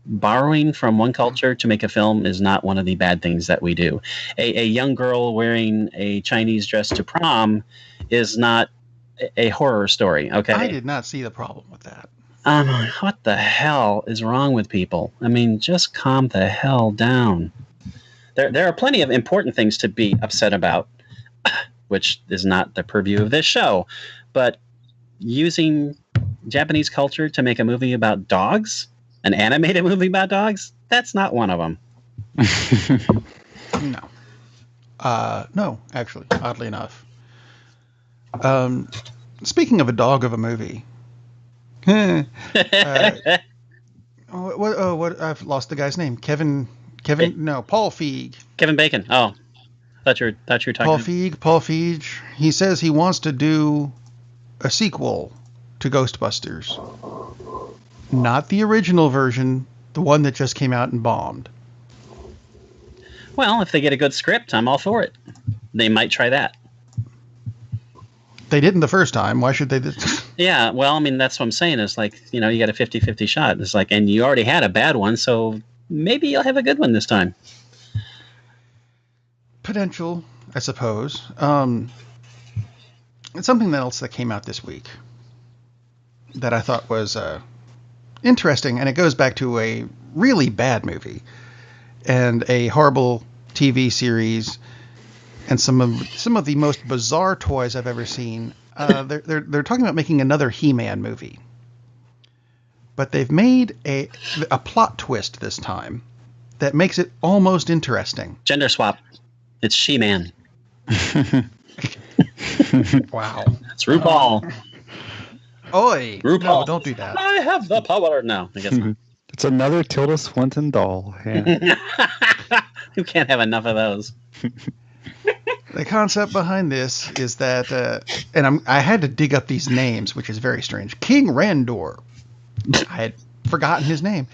Borrowing from one culture to make a film is not one of the bad things that we do. A young girl wearing a Chinese dress to prom is not a horror story. Okay, I did not see the problem with that. What the hell is wrong with people? I mean, just calm the hell down. There are plenty of important things to be upset about, which is not the purview of this show. But using Japanese culture to make a movie about dogs, an animated movie about dogs, that's not one of them. No. No, actually, oddly enough. Speaking of a dog of a movie. What? I've lost the guy's name. Kevin. No, Paul Feig. Kevin Bacon. Oh, thought you were talking. Paul Feig. He says he wants to do a sequel to Ghostbusters. Not the original version, the one that just came out and bombed. Well, if they get a good script, I'm all for it. They might try that. They didn't the first time. Why should they? Yeah, well, I mean, that's what I'm saying. It's like, you got a 50-50 shot. It's like, and you already had a bad one, so maybe you'll have a good one this time. Potential, I suppose. It's something else that came out this week that I thought was interesting, and it goes back to a really bad movie and a horrible TV series and some of the most bizarre toys I've ever seen. They're talking about making another He-Man movie, but they've made a plot twist this time that makes it almost interesting. Gender swap. It's She-Man. Wow. It's RuPaul. Oi. RuPaul. No, don't do that. I have the power. No, I guess not. It's another Tilda Swinton doll. Yeah. You can't have enough of those. The concept behind this is that, and I had to dig up these names, which is very strange. King Randor, I had forgotten his name,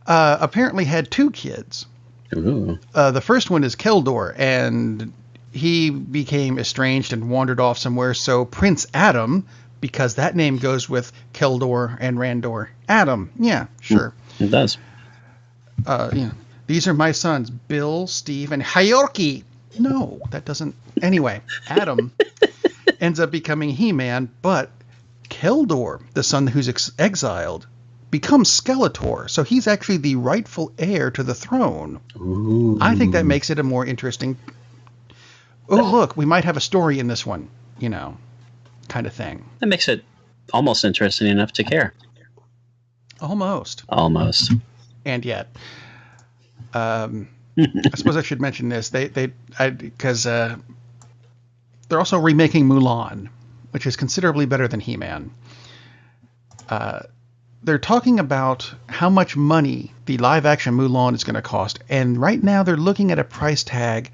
apparently had 2 kids. Ooh. The first one is Keldor, and he became estranged and wandered off somewhere. So Prince Adam, because that name goes with Keldor and Randor. Adam, yeah, sure. It does. These are my sons, Bill, Steve, and Hayorki. No, that doesn't. Anyway, Adam ends up becoming He-Man, but Keldor, the son who's exiled, becomes Skeletor. So he's actually the rightful heir to the throne. Ooh. I think that makes it a more interesting. Oh, look, we might have a story in this one, kind of thing. That makes it almost interesting enough to care. Almost. And yet. I suppose I should mention this. Because they're also remaking Mulan, which is considerably better than He-Man. They're talking about how much money the live-action Mulan is going to cost, and right now they're looking at a price tag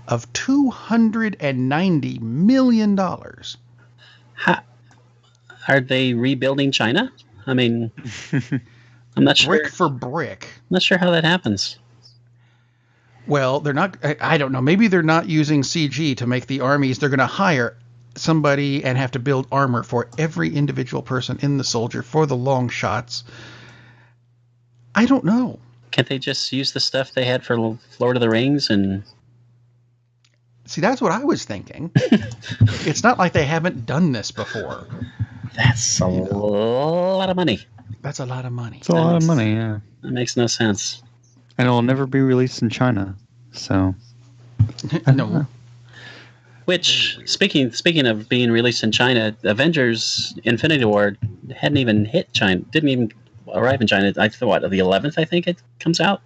of $290 million. Are they rebuilding China? I mean, I'm not sure. Brick for brick. I'm not sure how that happens. Well, they're not. I don't know. Maybe they're not using CG to make the armies. They're going to hire somebody and have to build armor for every individual person in the soldier for the long shots. I don't know. Can't they just use the stuff they had for Lord of the Rings and... See, that's what I was thinking. It's not like they haven't done this before. That's a lot of money. That's a lot of money. It's a lot of money, yeah. That makes no sense. And it'll never be released in China, so... No. Which, speaking of being released in China, Avengers Infinity War hadn't even hit China. Didn't even arrive in China. I thought, the 11th, I think it comes out.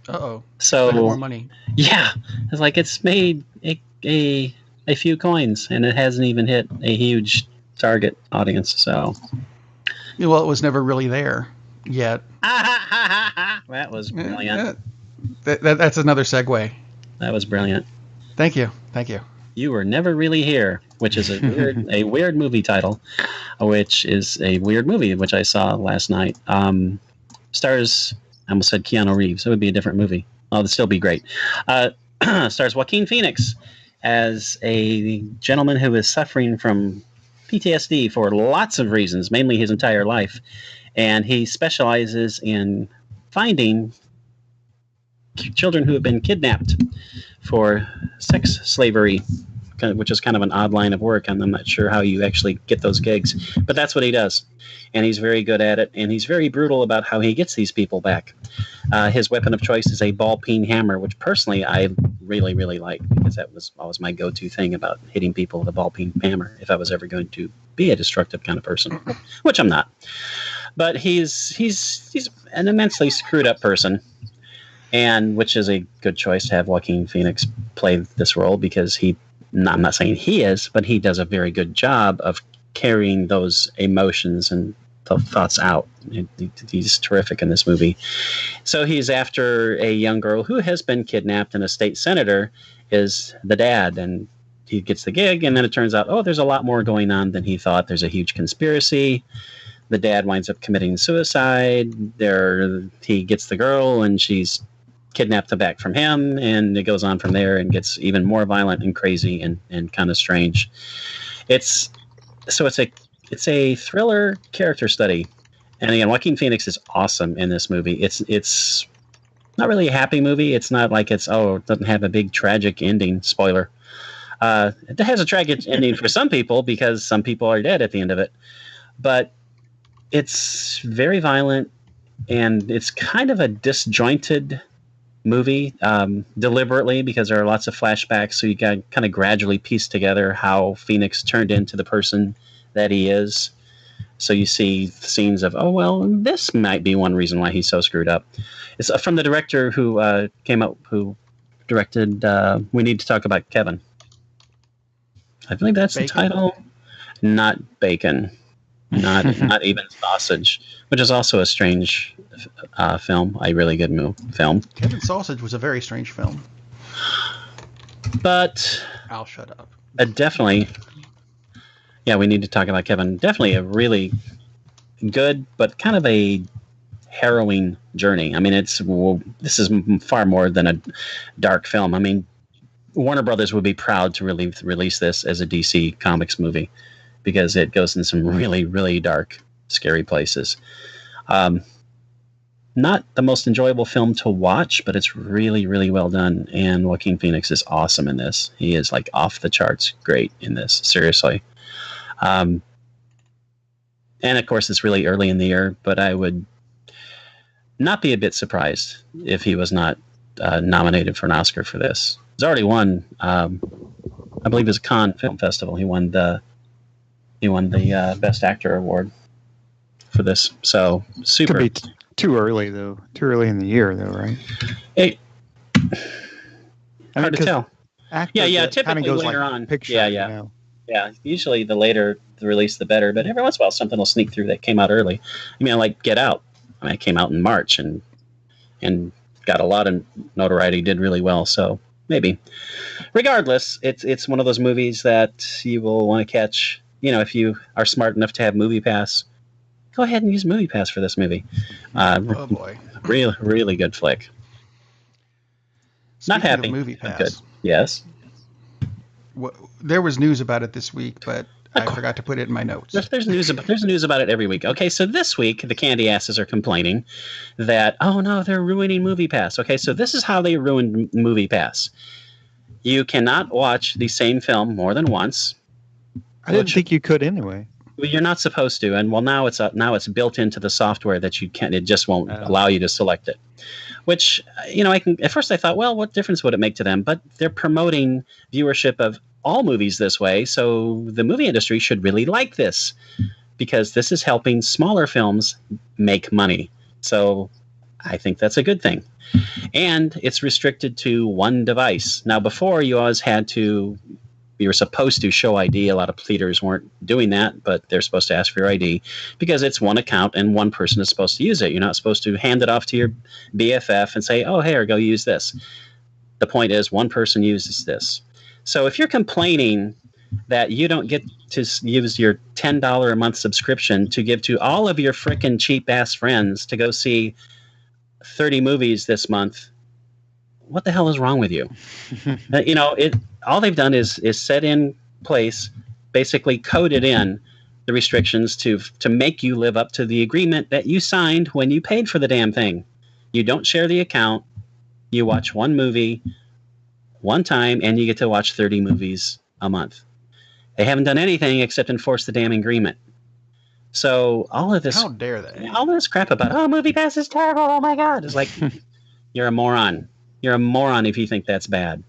Uh-oh. So more money. Yeah. It's like it's made a few coins, and it hasn't even hit a huge target audience, so... Well, it was never really there yet. That was brilliant. That's another segue. That was brilliant. Thank you. You Were Never Really Here, which is a weird movie title, which is a weird movie, which I saw last night. Stars, I almost said Keanu Reeves. It would be a different movie. Oh, it'd still be great. Stars Joaquin Phoenix as a gentleman who is suffering from PTSD for lots of reasons, mainly his entire life. And he specializes in finding children who have been kidnapped for sex slavery which is kind of an odd line of work, and I'm not sure how you actually get those gigs, but that's what he does, and he's very good at it, and he's very brutal about how he gets these people back. His weapon of choice is a ball-peen hammer, which personally I really, really like, because that was always my go-to thing about hitting people with a ball-peen hammer if I was ever going to be a destructive kind of person, which I'm not. But he's an immensely screwed up person, and which is a good choice to have Joaquin Phoenix play this role, because I'm not saying he is, but he does a very good job of carrying those emotions and thoughts out. He's terrific in this movie. So he's after a young girl who has been kidnapped, and a state senator is the dad, and he gets the gig, and then it turns out, there's a lot more going on than he thought. There's a huge conspiracy. The dad winds up committing suicide. He gets the girl, and she's kidnapped back from him, and it goes on from there and gets even more violent and crazy and kind of strange. It's a thriller character study, and again, Joaquin Phoenix is awesome in this movie. It's not really a happy movie. It's not like it doesn't have a big tragic ending. Spoiler. It has a tragic ending for some people, because some people are dead at the end of it, but it's very violent, and it's kind of a disjointed movie, deliberately, because there are lots of flashbacks, so you got to kind of gradually piece together how Phoenix turned into the person that he is. So you see scenes of, this might be one reason why he's so screwed up. It's from the director who directed We Need to Talk About Kevin. I believe that's Bacon? The title. Not Bacon. Not even Sausage, which is also a strange film, a really good film. Kevin Sausage was a very strange film. But I'll shut up. Definitely, yeah, We Need to Talk About Kevin. Definitely a really good, but kind of a harrowing journey. I mean, this is far more than a dark film. I mean, Warner Brothers would be proud to really release this as a DC Comics movie, because it goes in some really, really dark, scary places. Not the most enjoyable film to watch, but it's really, really well done. And Joaquin Phoenix is awesome in this. He is like off the charts great in this, seriously. And of course, it's really early in the year, but I would not be a bit surprised if he was not nominated for an Oscar for this. He's already won, I believe it was a Cannes Film Festival. He won the Best Actor award for this. So super. Could be too early though. Too early in the year though, right? Hard to tell. Yeah. Typically goes later like on. Picture, yeah. You know? Yeah. Usually the later the release, the better. But every once in a while, something will sneak through that came out early. I mean, like Get Out. I mean, it came out in March and got a lot of notoriety. Did really well. So maybe. Regardless, it's one of those movies that you will want to catch. You know, if you are smart enough to have MoviePass, go ahead and use MoviePass for this movie. Oh boy, really, really good flick. Speaking Not happy. Of MoviePass. Good. Yes. There was news about it this week, but I forgot to put it in my notes. There's news about it every week. Okay, so this week the candy asses are complaining that they're ruining MoviePass. Okay, so this is how they ruined MoviePass. You cannot watch the same film more than once. I didn't think you could anyway. Well, you're not supposed to, and now it's built into the software that you can't. It just won't allow you to select it. Which at first I thought, well, what difference would it make to them? But they're promoting viewership of all movies this way, so the movie industry should really like this, because this is helping smaller films make money. So I think that's a good thing. And it's restricted to one device. Now, before you always had to. You were supposed to show ID. A lot of theaters weren't doing that, but they're supposed to ask for your ID because it's one account and one person is supposed to use it. You're not supposed to hand it off to your BFF and say, oh, here, go use this. The point is one person uses this. So if you're complaining that you don't get to use your $10 a month subscription to give to all of your frickin' cheap-ass friends to go see 30 movies this month, what the hell is wrong with you? All they've done is set in place, basically coded in the restrictions to make you live up to the agreement that you signed when you paid for the damn thing. You don't share the account. You watch one movie one time, and you get to watch 30 movies a month. They haven't done anything except enforce the damn agreement. So all of this, How dare they? all this crap about, oh, MoviePass is terrible. Oh my God. It's like, you're a moron. You're a moron if you think that's bad.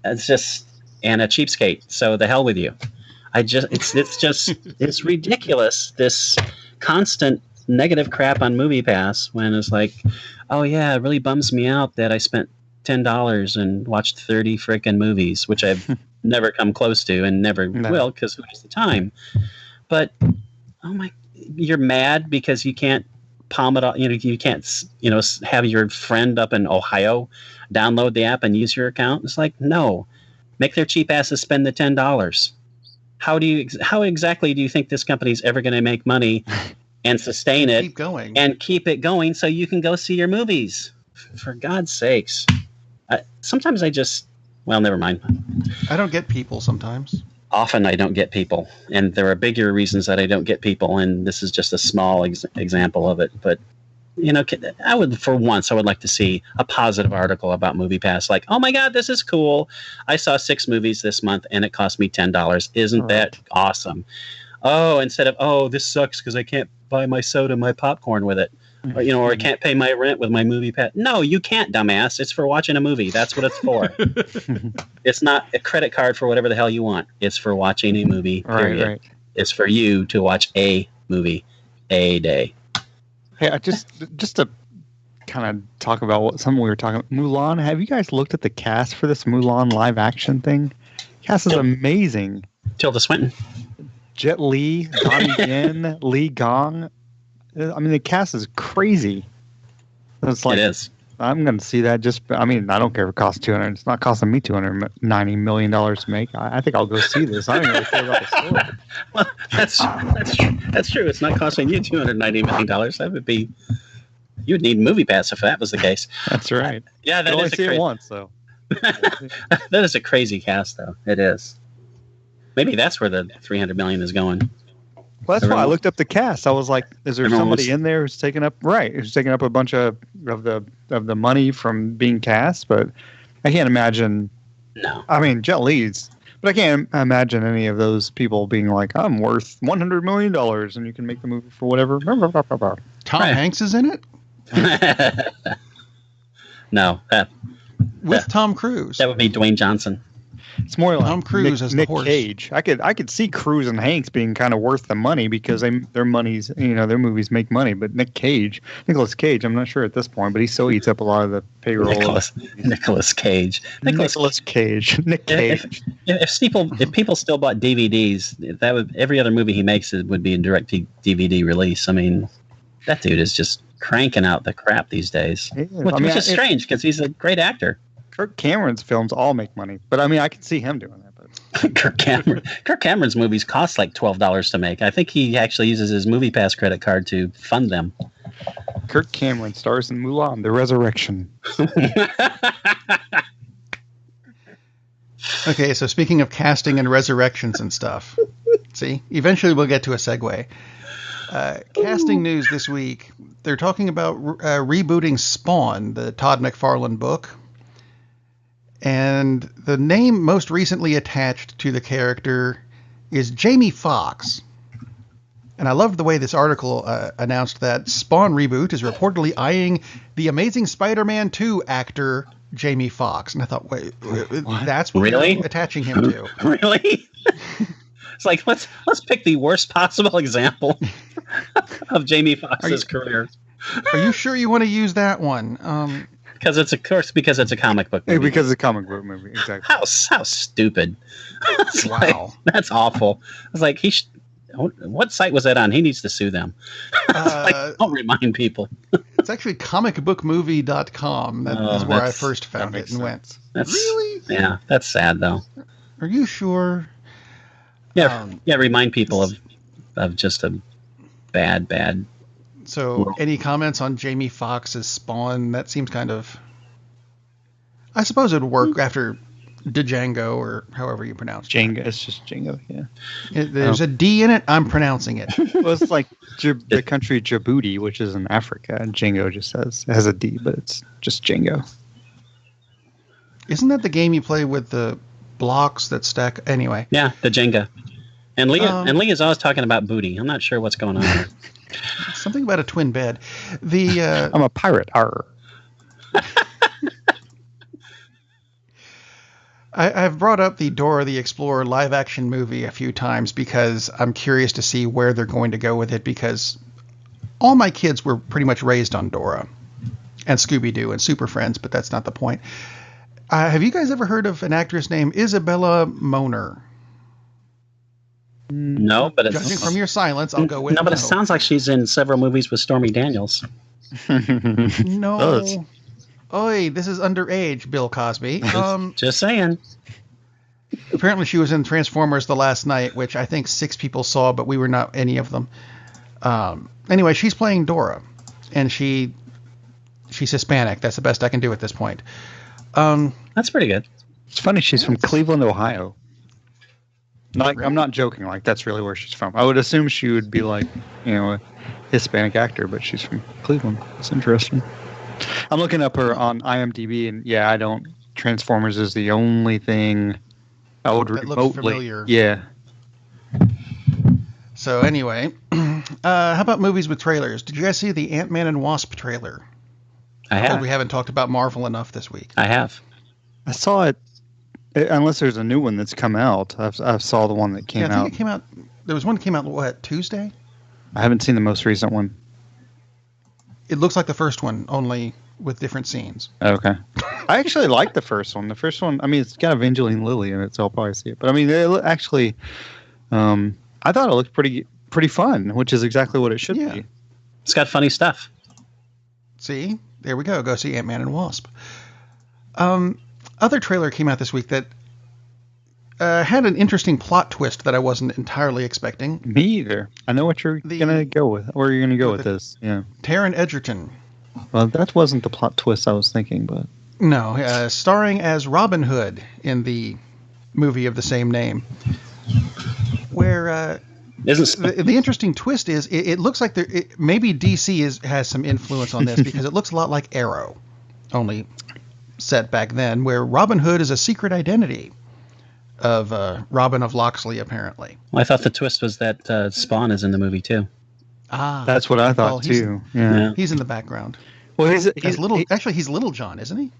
It's just, and a cheapskate. So the hell with you. It's ridiculous. This constant negative crap on MoviePass when it's like, oh yeah, it really bums me out that I spent $10 and watched 30 frickin' movies, which I've never come close to and never will because who has the time? But oh my, you're mad because you can't palm it off. You can't have your friend up in Ohio download the app and use your account. It's like, no, make their cheap asses spend the $10. How exactly do you think this company's ever going to make money and sustain it and keep it going so you can go see your movies? For God's sakes. Sometimes never mind. I don't get people sometimes. Often I don't get people, and there are bigger reasons that I don't get people, and this is just a small example of it. But I would like to see a positive article about MoviePass, like, oh my God, this is cool. I saw 6 movies this month, and it cost me $10. Isn't that awesome? Oh, instead of, oh, this sucks because I can't buy my soda, my popcorn with it. Or I can't pay my rent with my MoviePass. No, you can't, dumbass. It's for watching a movie. That's what it's for. It's not a credit card for whatever the hell you want. It's for watching a movie, period. Right. It's for you to watch a movie a day. Hey, just to kind of talk about something we were talking about, Mulan. Have you guys looked at the cast for this Mulan live action thing? The cast is amazing. Tilda Swinton. Jet Li, Donnie Yen, Li Gong. I mean, the cast is crazy. It's like, it is. I'm going to see that. I don't care if it costs $200. It's not costing me $290 million to make. I think I'll go see this. I don't really care about the story. Well, that's true. It's not costing you $290 million. That would be. You would need MoviePass if that was the case. That's right. Yeah, that only is see it once, though. That is a crazy cast, though. It is. Maybe that's where the $300 million is going. Well, that's why I looked up the cast. I was like, "Is there somebody in there who's taking up a bunch of the money from being cast?" But I can't imagine. No, I mean Jet Li's, but I can't imagine any of those people being like, "I'm worth $100 million, and you can make the movie for whatever." Tom Hanks is in it. No, with Tom Cruise. That would be Dwayne Johnson. It's more like Tom Cruise as Nick the horse. Cage. I could see Cruise and Hanks being kind of worth the money because their movies make money. But Nicolas Cage, I'm not sure at this point, but he still eats up a lot of the payroll. Nicolas Cage. Nick Cage. If people still bought DVDs, every other movie he makes would be a direct DVD release. I mean, that dude is just cranking out the crap these days, which is strange because he's a great actor. Kirk Cameron's films all make money, but I mean, I can see him doing that. But Kirk Cameron's movies cost like $12 to make. I think he actually uses his MoviePass credit card to fund them. Kirk Cameron stars in Mulan: The Resurrection. Okay, so speaking of casting and resurrections and stuff, see, eventually we'll get to a segue. Casting news this week. They're talking about rebooting Spawn, the Todd McFarlane book. And the name most recently attached to the character is Jamie Foxx. And I loved the way this article announced that Spawn reboot is reportedly eyeing the Amazing Spider-Man 2 actor Jamie Foxx. And I thought, wait, that's what really? they're attaching him to. Really? It's like, let's pick the worst possible example of Jamie Foxx's career. Are you sure you want to use that one? Because it's a comic book movie. Because it's a comic book movie, exactly. How stupid! Wow, like, that's awful. It's like what site was that on? He needs to sue them. Don't remind people. It's actually comicbookmovie.com. That is where I first found it and went. Really? Yeah, that's sad though. Are you sure? Yeah, remind people of just a bad. So, any comments on Jamie Foxx's Spawn? That seems kind of... I suppose it would work after Django, or however you pronounce it. Django. It's just Django, yeah. There's a D in it. I'm pronouncing it. Well, it's like the country Djibouti, which is in Africa, and Django just has a D, but it's just Django. Isn't that the game you play with the blocks that stack. Anyway. Yeah, the Jenga. And Leah's always talking about booty. I'm not sure what's going on there. Something about a twin bed. I'm a pirate. Arr. I've brought up the Dora the Explorer live-action movie a few times because I'm curious to see where they're going to go with it, because all my kids were pretty much raised on Dora and Scooby-Doo and Super Friends, but that's not the point. Have you guys ever heard of an actress named Isabella Moner? No, but judging from your silence, I'll go with no. But it sounds like she's in several movies with Stormy Daniels. No. Oi, this is underage, Bill Cosby. Just saying. Apparently she was in Transformers The Last Night, which I think 6 people saw, but we were not any of them. Anyway, she's playing Dora, and she's Hispanic. That's the best I can do at this point. That's pretty good. It's funny, she's from Cleveland, Ohio. Like, really? I'm not joking. Like, that's really where she's from. I would assume she would be like, a Hispanic actor, but she's from Cleveland. It's interesting. I'm looking up her on IMDb, and I don't. Transformers is the only thing I would that remotely. Looks familiar. Yeah. So anyway, how about movies with trailers? Did you guys see the Ant-Man and Wasp trailer? I have. We haven't talked about Marvel enough this week. I have. I saw it. Unless there's a new one that's come out. I saw the one that came out. I think it came out. There was one that came out, Tuesday? I haven't seen the most recent one. It looks like the first one, only with different scenes. Okay. I actually like the first one. The first one, I mean, it's got Evangeline Lilly in it, so I'll probably see it. But I mean, actually, I thought it looked pretty fun, which is exactly what it should be. It's got funny stuff. See? There we go. Go see Ant-Man and Wasp. Other trailer came out this week that had an interesting plot twist that I wasn't entirely expecting. Me either. I know what you're gonna go with. Where you're gonna go with this? Yeah. Taron Egerton. Well, that wasn't the plot twist I was thinking, but no, starring as Robin Hood in the movie of the same name. Where the interesting twist is, it looks like maybe DC has some influence on this because it looks a lot like Arrow, only set back then, where Robin Hood is a secret identity of Robin of Locksley, apparently. Well, I thought the twist was that Spawn is in the movie too. Ah, that's what I thought too. Yeah, he's in the background. Well, he's Little John, isn't he?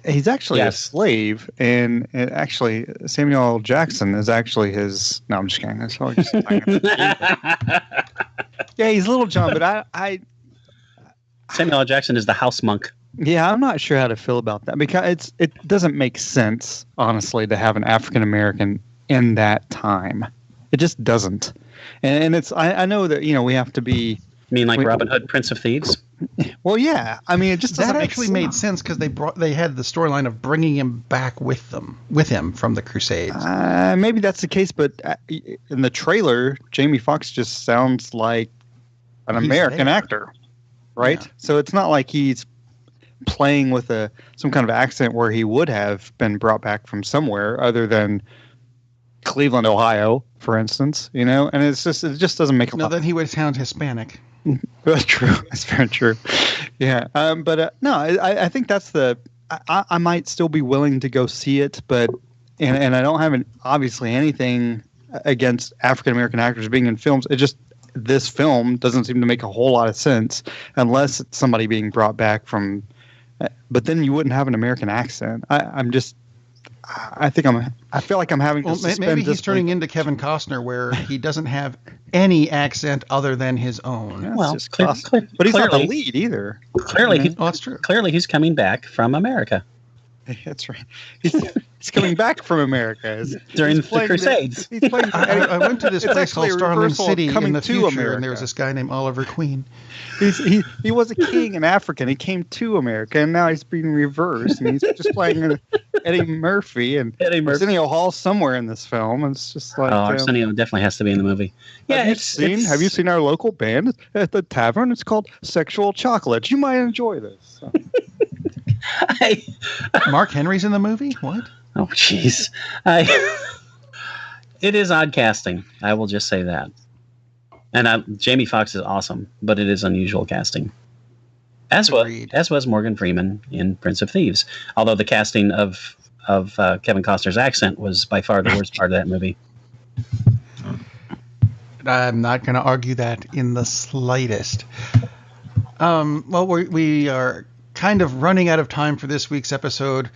He's actually a slave, and actually Samuel L. Jackson is actually his. No, I'm just kidding. That's all. Yeah, he's Little John, but I Samuel L. Jackson is the house monk. Yeah, I'm not sure how to feel about that because it doesn't make sense, honestly, to have an African American in that time. It just doesn't. And it's I know that we have to be. You mean like Robin Hood, Prince of Thieves? Well, yeah. I mean, it just doesn't that actually made sense because they had the storyline of bringing him back with him from the Crusades. Maybe that's the case, but in the trailer, Jamie Foxx just sounds like an American actor, right? Yeah. So it's not like he's playing with some kind of accent where he would have been brought back from somewhere other than Cleveland, Ohio, for instance. And it just doesn't make a lot. No, then he would sound Hispanic. That's true. That's very true. Yeah. But no, I think that's I might still be willing to go see it, but and I don't have obviously anything against African American actors being in films. It just this film doesn't seem to make a whole lot of sense unless it's somebody being brought back from. But then you wouldn't have an American accent. I feel like I'm having to suspend maybe he's disbelief. turning into Kevin Costner, where he doesn't have any accent other than his own. Yeah, well, but he's not the lead either. Clearly, that's true. Clearly, he's coming back from America. That's right. He's coming back from America during the Crusades. I went to this place called Starling City in the future, America. And there was this guy named Oliver Queen. He was a king in Africa, and he came to America, and now he's being reversed, and he's just playing Eddie Murphy, and Arsenio Hall somewhere in this film. And it's just like Arsenio definitely has to be in the movie. Yeah, have you seen our local band at the tavern? It's called Sexual Chocolate. You might enjoy this. So. Mark Henry's in the movie? What? Oh, jeez. It is odd casting. I will just say that. And Jamie Foxx is awesome, but it is unusual casting. As was Morgan Freeman in Prince of Thieves. Although the casting of Kevin Costner's accent was by far the worst part of that movie. I'm not going to argue that in the slightest. Well, we are kind of running out of time for this week's episode,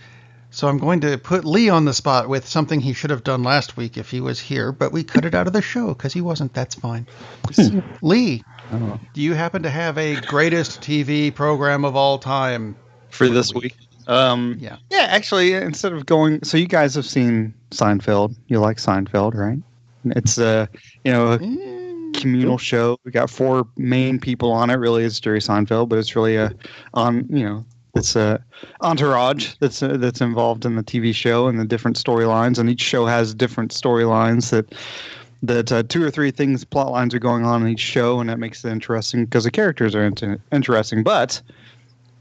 so I'm going to put Lee on the spot with something he should have done last week if he was here, but we cut it out of the show because he wasn't. That's fine. Lee, do you happen to have a greatest TV program of all time for this week? Yeah, actually, instead of going, so you guys have seen Seinfeld. You like Seinfeld, right? It's a communal show. We got 4 main people on it. Really, it's Jerry Seinfeld, but it's really it's a entourage that's involved in the TV show and the different storylines. And each show has different storylines that 2 or 3 things, plot lines are going on in each show, and that makes it interesting because the characters are interesting. But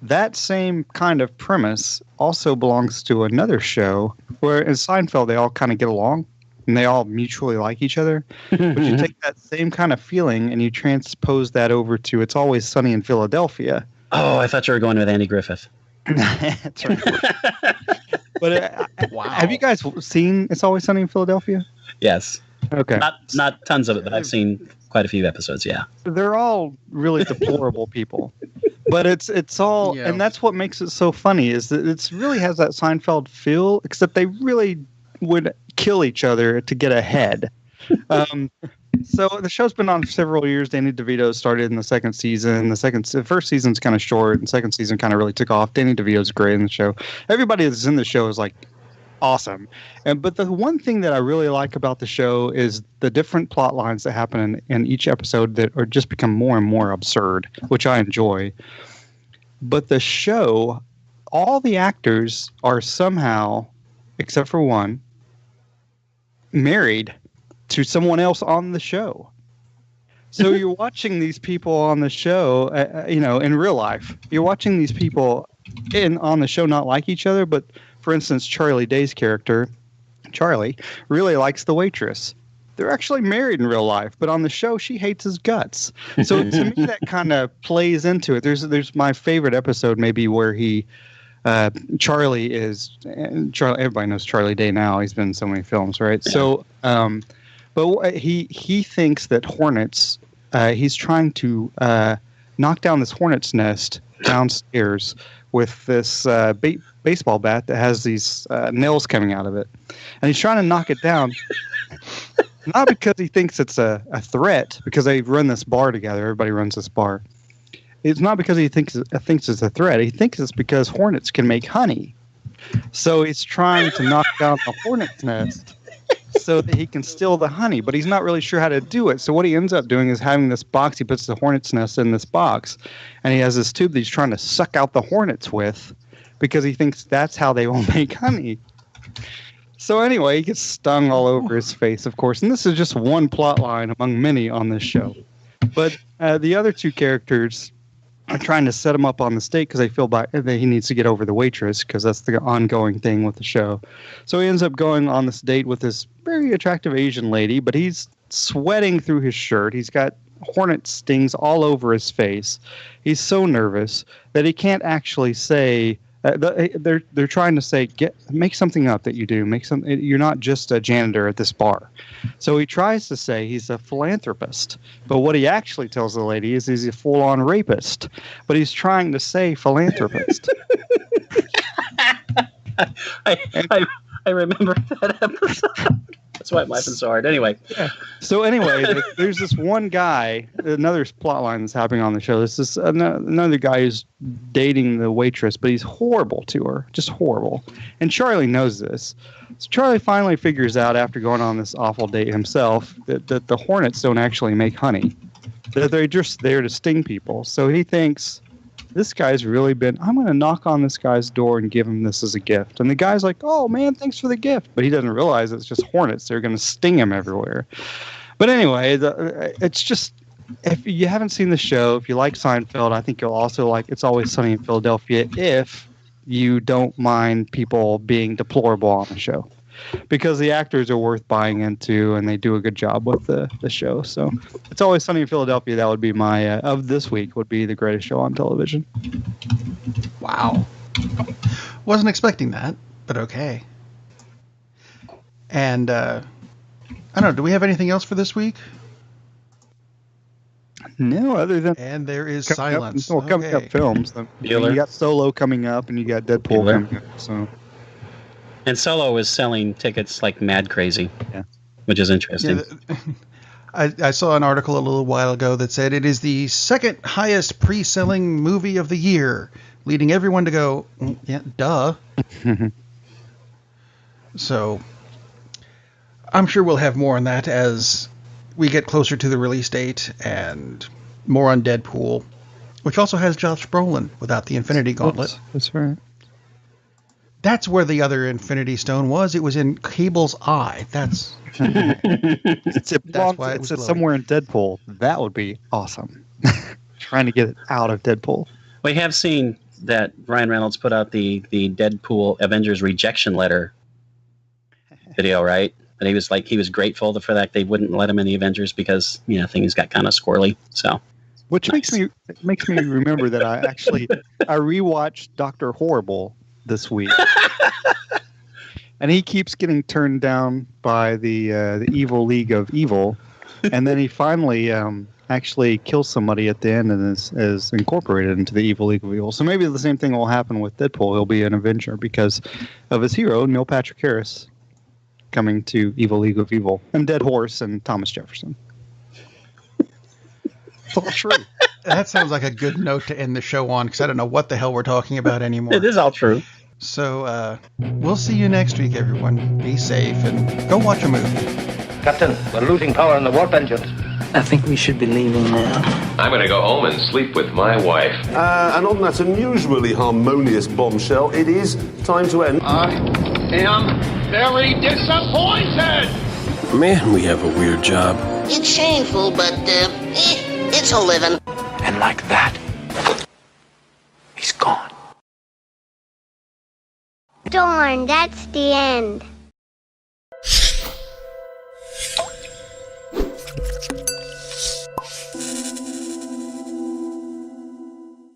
that same kind of premise also belongs to another show where in Seinfeld they all kind of get along. And they all mutually like each other. But you take that same kind of feeling and you transpose that over to It's Always Sunny in Philadelphia. Oh, I thought you were going with Andy Griffith. That's right. But Wow. Have you guys seen It's Always Sunny in Philadelphia? Yes. Okay. Not tons of it, but I've seen quite a few episodes, yeah. They're all really deplorable people. But it's all, and that's what makes it so funny, is that it really has that Seinfeld feel, except they really would kill each other to get ahead. So the show's been on for several years. Danny DeVito started in the second season. The first season's kind of short, and second season kind of really took off. Danny DeVito's great in the show. Everybody that's in the show is like awesome. But the one thing that I really like about the show is the different plot lines that happen in each episode that are just become more and more absurd, which I enjoy. But the show, all the actors are somehow, except for one, married to someone else on the show. So you're watching these people on the show, in real life. You're watching these people on the show not like each other, but for instance, Charlie Day's character, Charlie, really likes the waitress. They're actually married in real life, but on the show, she hates his guts. So to me, that kind of plays into it. There's my favorite episode, maybe, where Charlie, everybody knows Charlie Day now. He's been in so many films, right? Yeah. So, but he thinks that hornets, he's trying to knock down this hornet's nest downstairs with this baseball bat that has these nails coming out of it. And he's trying to knock it down, not because he thinks it's a threat, because they run this bar together. Everybody runs this bar. It's not because he thinks it's a threat. He thinks it's because hornets can make honey. So he's trying to knock down the hornet's nest so that he can steal the honey, but he's not really sure how to do it. So what he ends up doing is having this box. He puts the hornet's nest in this box, and he has this tube that he's trying to suck out the hornets with because he thinks that's how they will make honey. So anyway, he gets stung all over his face, of course. And this is just one plot line among many on this show. But the other 2 characters are trying to set him up on the date because they feel that he needs to get over the waitress, because that's the ongoing thing with the show. So he ends up going on this date with this very attractive Asian lady, but he's sweating through his shirt. He's got hornet stings all over his face. He's so nervous that he can't actually say. They're trying to say, make something up that you do. You're not just a janitor at this bar. So he tries to say he's a philanthropist, but what he actually tells the lady is he's a full-on rapist. But he's trying to say philanthropist. I remember that episode. That's why I'm laughing so hard. Anyway. Yeah. So anyway, there's this one guy, another plot line that's happening on the show. There's this another guy who's dating the waitress, but he's horrible to her, just horrible. And Charlie knows this. So Charlie finally figures out, after going on this awful date himself, that the hornets don't actually make honey. That they're just there to sting people. So he thinks, this guy's really I'm going to knock on this guy's door and give him this as a gift. And the guy's like, oh, man, thanks for the gift. But he doesn't realize it's just hornets. They're going to sting him everywhere. But anyway, it's just, if you haven't seen the show, if you like Seinfeld, I think you'll also like It's Always Sunny in Philadelphia if you don't mind people being deplorable on the show. Because the actors are worth buying into, and they do a good job with the show. So It's Always Sunny in Philadelphia. That would be my, of this week, would be the greatest show on television. Wow. Wasn't expecting that, but okay. And I don't know. Do we have anything else for this week? No, other than And there is coming silence. coming up films. You got Solo coming up, and you got Deadpool coming up. So. And Solo is selling tickets like mad crazy, which is interesting. Yeah, I saw an article a little while ago that said it is the second highest pre-selling movie of the year, leading everyone to go, yeah, duh. So I'm sure we'll have more on that as we get closer to the release date and more on Deadpool, which also has Josh Brolin without the Infinity Gauntlet. That's right. That's where the other Infinity Stone was. It was in Cable's eye. That's why it's somewhere in Deadpool. That would be awesome. Trying to get it out of Deadpool. We have seen that Ryan Reynolds put out the Deadpool Avengers rejection letter video, right? And he was grateful for that they wouldn't let him in the Avengers because things got kind of squirrely. So, which makes me remember that I rewatched Dr. Horrible this week, and he keeps getting turned down by the Evil League of Evil, and then he finally actually kills somebody at the end and is incorporated into the Evil League of Evil. So maybe the same thing will happen with Deadpool. He'll be an Avenger because of his hero, Neil Patrick Harris, coming to Evil League of Evil, and Dead Horse and Thomas Jefferson. It's all true. That sounds like a good note to end the show on, because I don't know what the hell we're talking about anymore. It is all true. So we'll see you next week, everyone. Be safe and go watch a movie. Captain, we're losing power in the warp engines. I think we should be leaving now. I'm going to go home and sleep with my wife. And on that unusually harmonious bombshell, it is time to end. I am very disappointed! Man, we have a weird job. It's shameful, but it's a living. And like that, he's gone. Darn, that's the end.